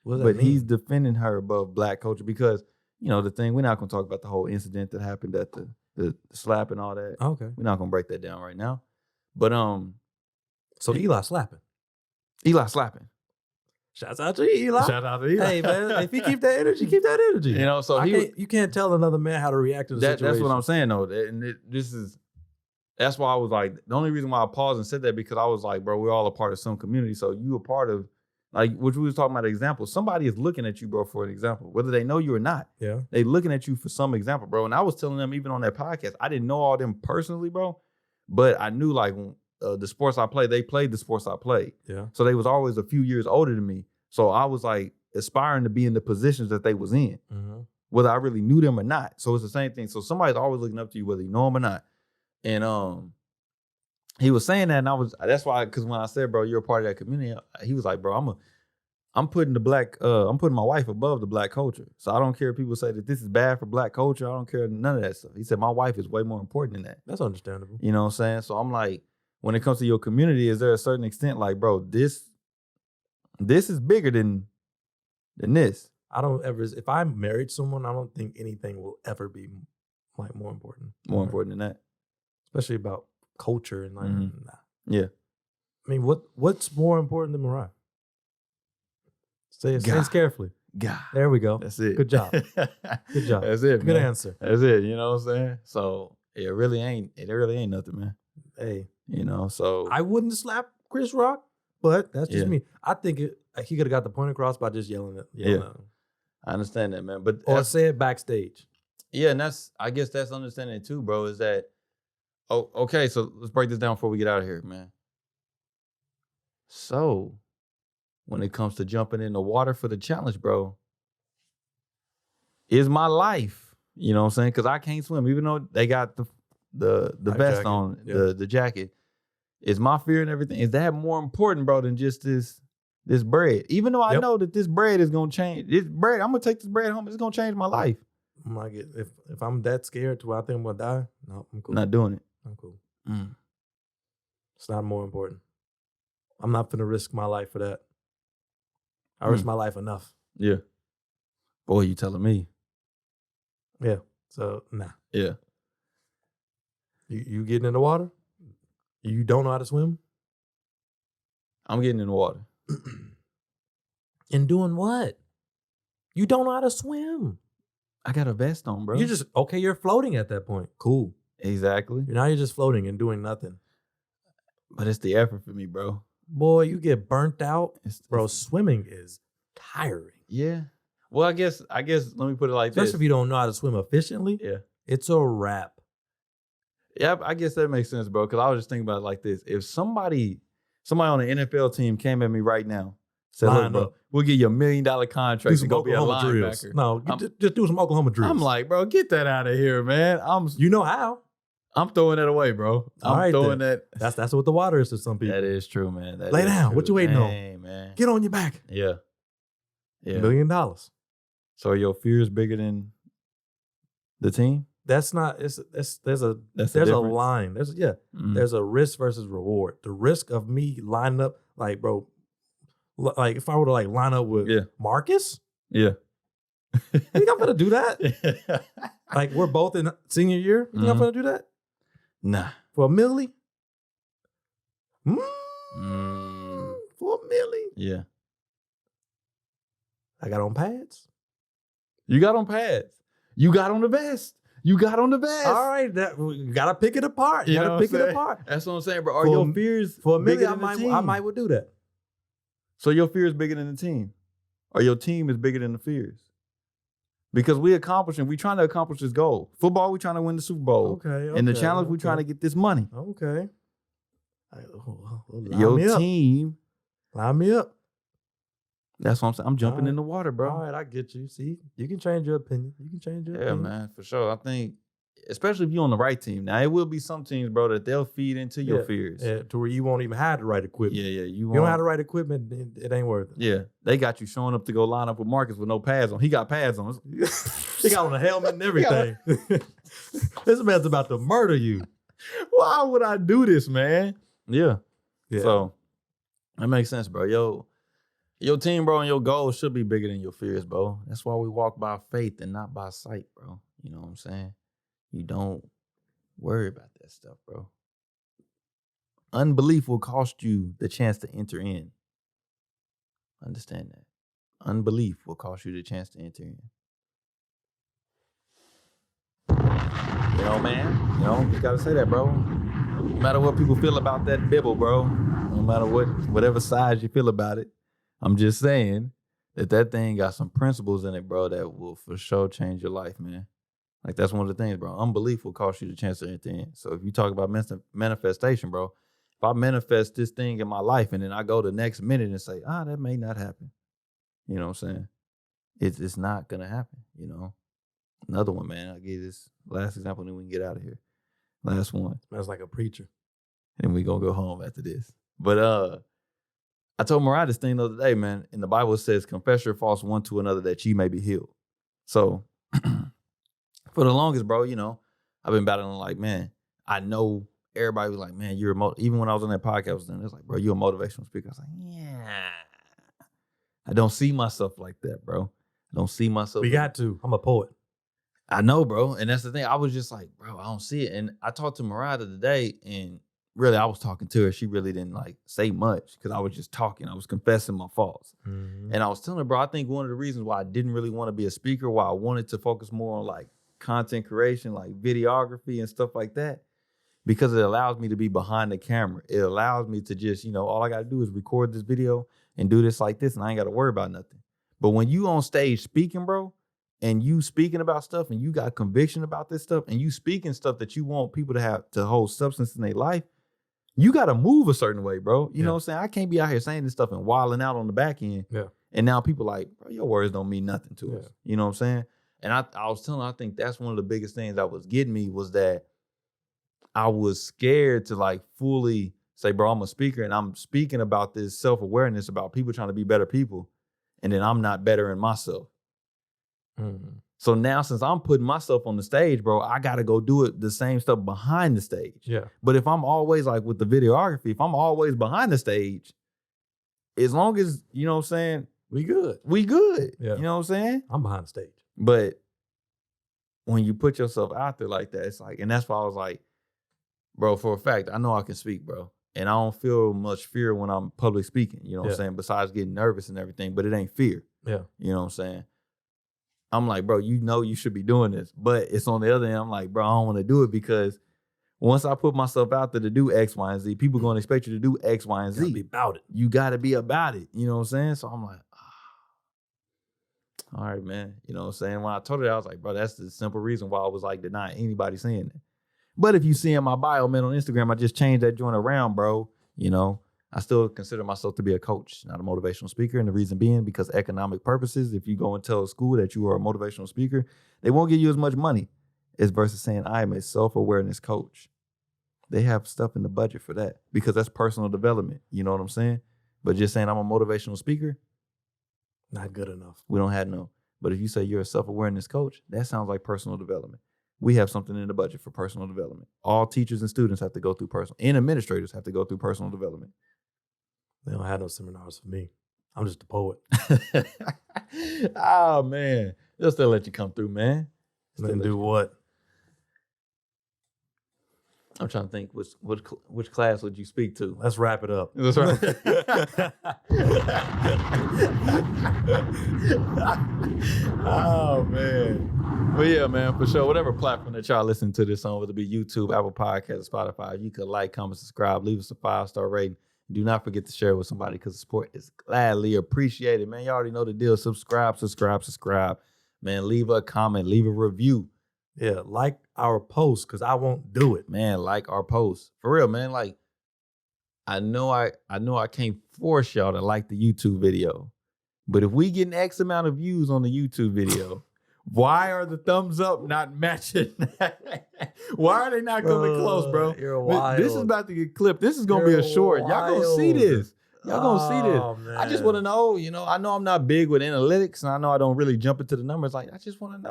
What does but that mean? He's defending her above Black culture because, you know, the thing, we're not going to talk about the whole incident that happened at the slap and all that. Okay. We're not going to break that down right now. But so Eli slapping. Shouts out to Eli. Shout out to Eli. Hey, man, if he keep that energy, keep that energy. You know, so you can't tell another man how to react to the situation. That's what I'm saying, though. That's why I was like, the only reason why I paused and said that because I was like, bro, we're all a part of some community. So you a part of, Like, which we was talking about an example. Somebody is looking at you, bro, for an example, whether they know you or not. Yeah. They looking at you for some example, bro. And I was telling them even on that podcast, I didn't know all them personally, bro. But I knew like the sports I played, they played the sports I played. Yeah. So they was always a few years older than me. So I was like aspiring to be in the positions that they was in, whether I really knew them or not. So it's the same thing. So somebody's always looking up to you, whether you know them or not. And he was saying that, and that's why, because when I said, bro, you're a part of that community, he was like, bro, I'm putting I'm putting my wife above the black culture. So I don't care if people say that this is bad for black culture. I don't care none of that stuff. He said, my wife is way more important than that. That's understandable. You know what I'm saying? So I'm like, when it comes to your community, is there a certain extent like, bro, this is bigger than this? I don't ever, if I married someone, I don't think anything will ever be like more important. More important than that. Especially about culture and like, nah. Yeah. I mean, what's more important than Mariah? Say it carefully. God. There we go. That's it. Good job. Good job. That's it, Good man. answer. That's it. You know what I'm saying? So it really ain't nothing, man. Hey. You know, so I wouldn't slap Chris Rock, but that's just me. I think he could have got the point across by just yelling at him. I understand that, man. But or say it backstage. Yeah, and I guess that's understanding too, bro, is that okay, so let's break this down before we get out of here, man. So when it comes to jumping in the water for the challenge, bro, is my life. You know what I'm saying? Because I can't swim, even though they got the vest jacket on, the jacket. Is my fear and everything, is that more important, bro, than just this bread? Even though I know that this bread is gonna change. This bread, I'm gonna take this bread home. It's gonna change my life. I'm like, if I'm that scared to where I think I'm gonna die, no, I'm cool. Not doing it. I'm cool. It's not more important. I'm not gonna risk my life for that. I risk my life enough. Yeah. Boy, you telling me. Yeah. So nah. Yeah. You getting in the water? You don't know how to swim? I'm getting in the water. And doing what? You don't know how to swim. I got a vest on, bro. You're floating at that point. Cool. Exactly. Now you're just floating and doing nothing. But it's the effort for me, bro. Boy, you get burnt out. Bro, swimming is tiring. Yeah. Well, I guess let me put it like this. Especially if you don't know how to swim efficiently. Yeah. It's a wrap. Yeah, I guess that makes sense, bro. Because I was just thinking about it like this. If somebody on the NFL team came at me right now, said, look, bro, we'll give you $1 million contract to go be a linebacker. No, just do some Oklahoma drills. I'm like, bro, get that out of here, man. You know how. I'm throwing that away, bro. I'm throwing that. That's what the water is to some people. That is true, man. Lay down. What you waiting on? Man. Get on your back. Yeah. $1 million. So are your fears bigger than the team? That's not. There's a line. There's a risk versus reward. The risk of me lining up, like, bro, like if I were to like line up with Marcus, you think I'm gonna do that? Like we're both in senior year. You think I'm gonna do that? Nah. For $1 million? For $1 million? Yeah. I got on pads. You got on pads. You got on the vest. You got on the vest. All right, you gotta pick it apart. You gotta pick it apart. That's what I'm saying, bro. Are your fears for $1 million? I might would do that. So your fear is bigger than the team, or your team is bigger than the fears? Because we trying to accomplish this goal. Football, we trying to win the Super Bowl. Okay. And the challenge, we trying to get this money. Okay. Your team. Line me up. That's what I'm saying. I'm jumping in the water, bro. All right, I get you. See, you can change your opinion. Yeah, man, for sure. I think, especially if you're on the right team. Now, it will be some teams, bro, that they'll feed into your fears. Yeah, to where you won't even have the right equipment. Yeah. You don't have the right equipment, it ain't worth it. Yeah. They got you showing up to go line up with Marcus with no pads on. He got pads on. He got on a helmet and everything. This man's about to murder you. Why would I do this, man? Yeah. Yeah. So, that makes sense, bro. Your team, bro, and your goals should be bigger than your fears, bro. That's why we walk by faith and not by sight, bro. You know what I'm saying? You don't worry about that stuff, bro. Unbelief will cost you the chance to enter in. Understand that. Unbelief will cost you the chance to enter in. You know, man? You gotta say that, bro. No matter what people feel about that Bible, bro. No matter whatever side you feel about it. I'm just saying that thing got some principles in it, bro, that will for sure change your life, man. Like, that's one of the things, bro. Unbelief will cost you the chance of anything. So if you talk about manifestation, bro, if I manifest this thing in my life and then I go the next minute and say, that may not happen. You know what I'm saying? It's not going to happen, you know? Another one, man. I'll give you this last example and then we can get out of here. Last one. That's like a preacher. And we going to go home after this. But I told Mariah this thing the other day, man. In the Bible, it says, confess your faults one to another that ye may be healed. So for the longest, bro, you know, I've been battling like, man, I know everybody was like, man, you're even when I was on that podcast, it was like, bro, you're a motivational speaker. I was like, yeah. I don't see myself like that, bro. I don't see myself. We got to. I'm a poet. I know, bro. And that's the thing. I was just like, bro, I don't see it. And I talked to Mariah today, and really I was talking to her. She really didn't like say much because I was just talking. I was confessing my faults. Mm-hmm. And I was telling her, bro, I think one of the reasons why I didn't really want to be a speaker, why I wanted to focus more on like content creation, like videography and stuff like that, because it allows me to be behind the camera. It allows me to just, you know, all I got to do is record this video and do this like this, and I ain't got to worry about nothing. But when you on stage speaking, bro, and you speaking about stuff and you got conviction about this stuff and you speaking stuff that you want people to have to hold substance in their life, you got to move a certain way, bro. You know what I'm saying? I can't be out here saying this stuff and wilding out on the back end. Yeah. And now people like, bro, your words don't mean nothing to us. You know what I'm saying? And I was telling her, I think that's one of the biggest things that was getting me was that I was scared to like fully say, bro, I'm a speaker and I'm speaking about this self-awareness about people trying to be better people. And then I'm not better in myself. Mm-hmm. So now since I'm putting myself on the stage, bro, I got to go do it the same stuff behind the stage. Yeah. But if I'm always like with the videography, if I'm always behind the stage, as long as, you know what I'm saying? We good. Yeah. You know what I'm saying? I'm behind the stage. But when you put yourself out there like that, it's like, and that's why I was like, bro, for a fact, I know I can speak, bro. And I don't feel much fear when I'm public speaking, you know what I'm saying? Besides getting nervous and everything, but it ain't fear. Yeah. You know what I'm saying? I'm like, bro, you know you should be doing this. But it's on the other end, I'm like, bro, I don't want to do it because once I put myself out there to do X, Y, and Z, people going to expect you to do X, Y, and Z. Be about it. You got to be about it. You know what I'm saying? So I'm like, all right, man. You know what I'm saying? When I told her that, I was like, bro, that's the simple reason why I was like denying anybody saying that. But if you see in my bio, man, on Instagram, I just changed that joint around, bro. You know, I still consider myself to be a coach, not a motivational speaker. And the reason being because economic purposes, if you go and tell a school that you are a motivational speaker, they won't give you as much money as versus saying I am a self-awareness coach. They have stuff in the budget for that because that's personal development. You know what I'm saying? But just saying I'm a motivational speaker, not good enough. We don't have no. But if you say you're a self-awareness coach, that sounds like personal development. We have something in the budget for personal development. All teachers and students have to go through and administrators have to go through personal development. They don't have no seminars for me. I'm just a poet. Oh, man. They'll still let you come through, man. Then do what? I'm trying to think which class would you speak to? Let's wrap it up. That's right. Oh, man. But yeah, man, for sure. Whatever platform that y'all listen to this on, whether it be YouTube, Apple Podcasts, Spotify, you could like, comment, subscribe, leave us a 5-star rating. Do not forget to share it with somebody because the support is gladly appreciated. Man, you already know the deal. Subscribe. Man, leave a comment, leave a review. Yeah, like our post because I won't do it. Man, like our post. For real, man. Like, I know I can't force y'all to like the YouTube video. But if we get an X amount of views on the YouTube video, why are the thumbs up not matching? Why are they not coming close, bro? You're wild. This is about to get clipped. This is going to be a short. Y'all going to see this. Y'all going to see this. Man. I just want to know, you know, I know I'm not big with analytics and I know I don't really jump into the numbers. Like, I just want to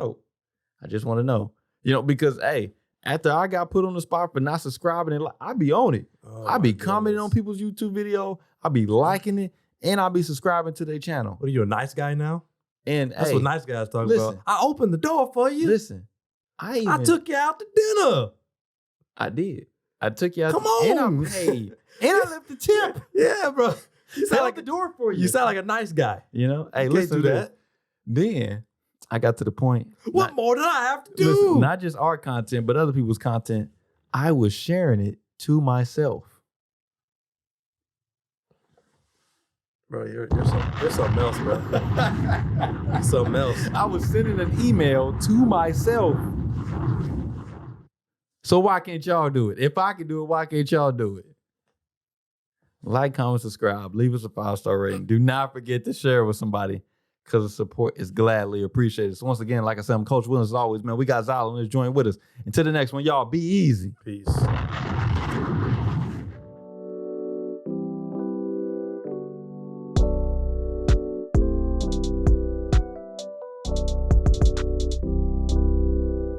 know. You know, because, hey, after I got put on the spot for not subscribing, and I be on it. I be commenting on people's YouTube video. I be liking it. And I be subscribing to their channel. What are you, a nice guy now? And that's what nice guys talk about. I opened the door for you. Listen, I took you out to dinner. I did. I took you out. Come on. And I paid. And I left the tip. Yeah, bro. You sound like the door for you. You sound like a nice guy. You know? Hey, listen to that. Then I got to the point. What more did I have to do? Listen, not just our content, but other people's content. I was sharing it to myself. Bro, you're something else, bro. Something else. I was sending an email to myself. So why can't y'all do it? If I can do it, why can't y'all do it? Like, comment, subscribe, leave us a 5-star rating. Do not forget to share with somebody because the support is gladly appreciated. So once again, like I said, I'm Coach Williz as always, man. We got Zyler on this joint with us. Until the next one, y'all be easy. Peace.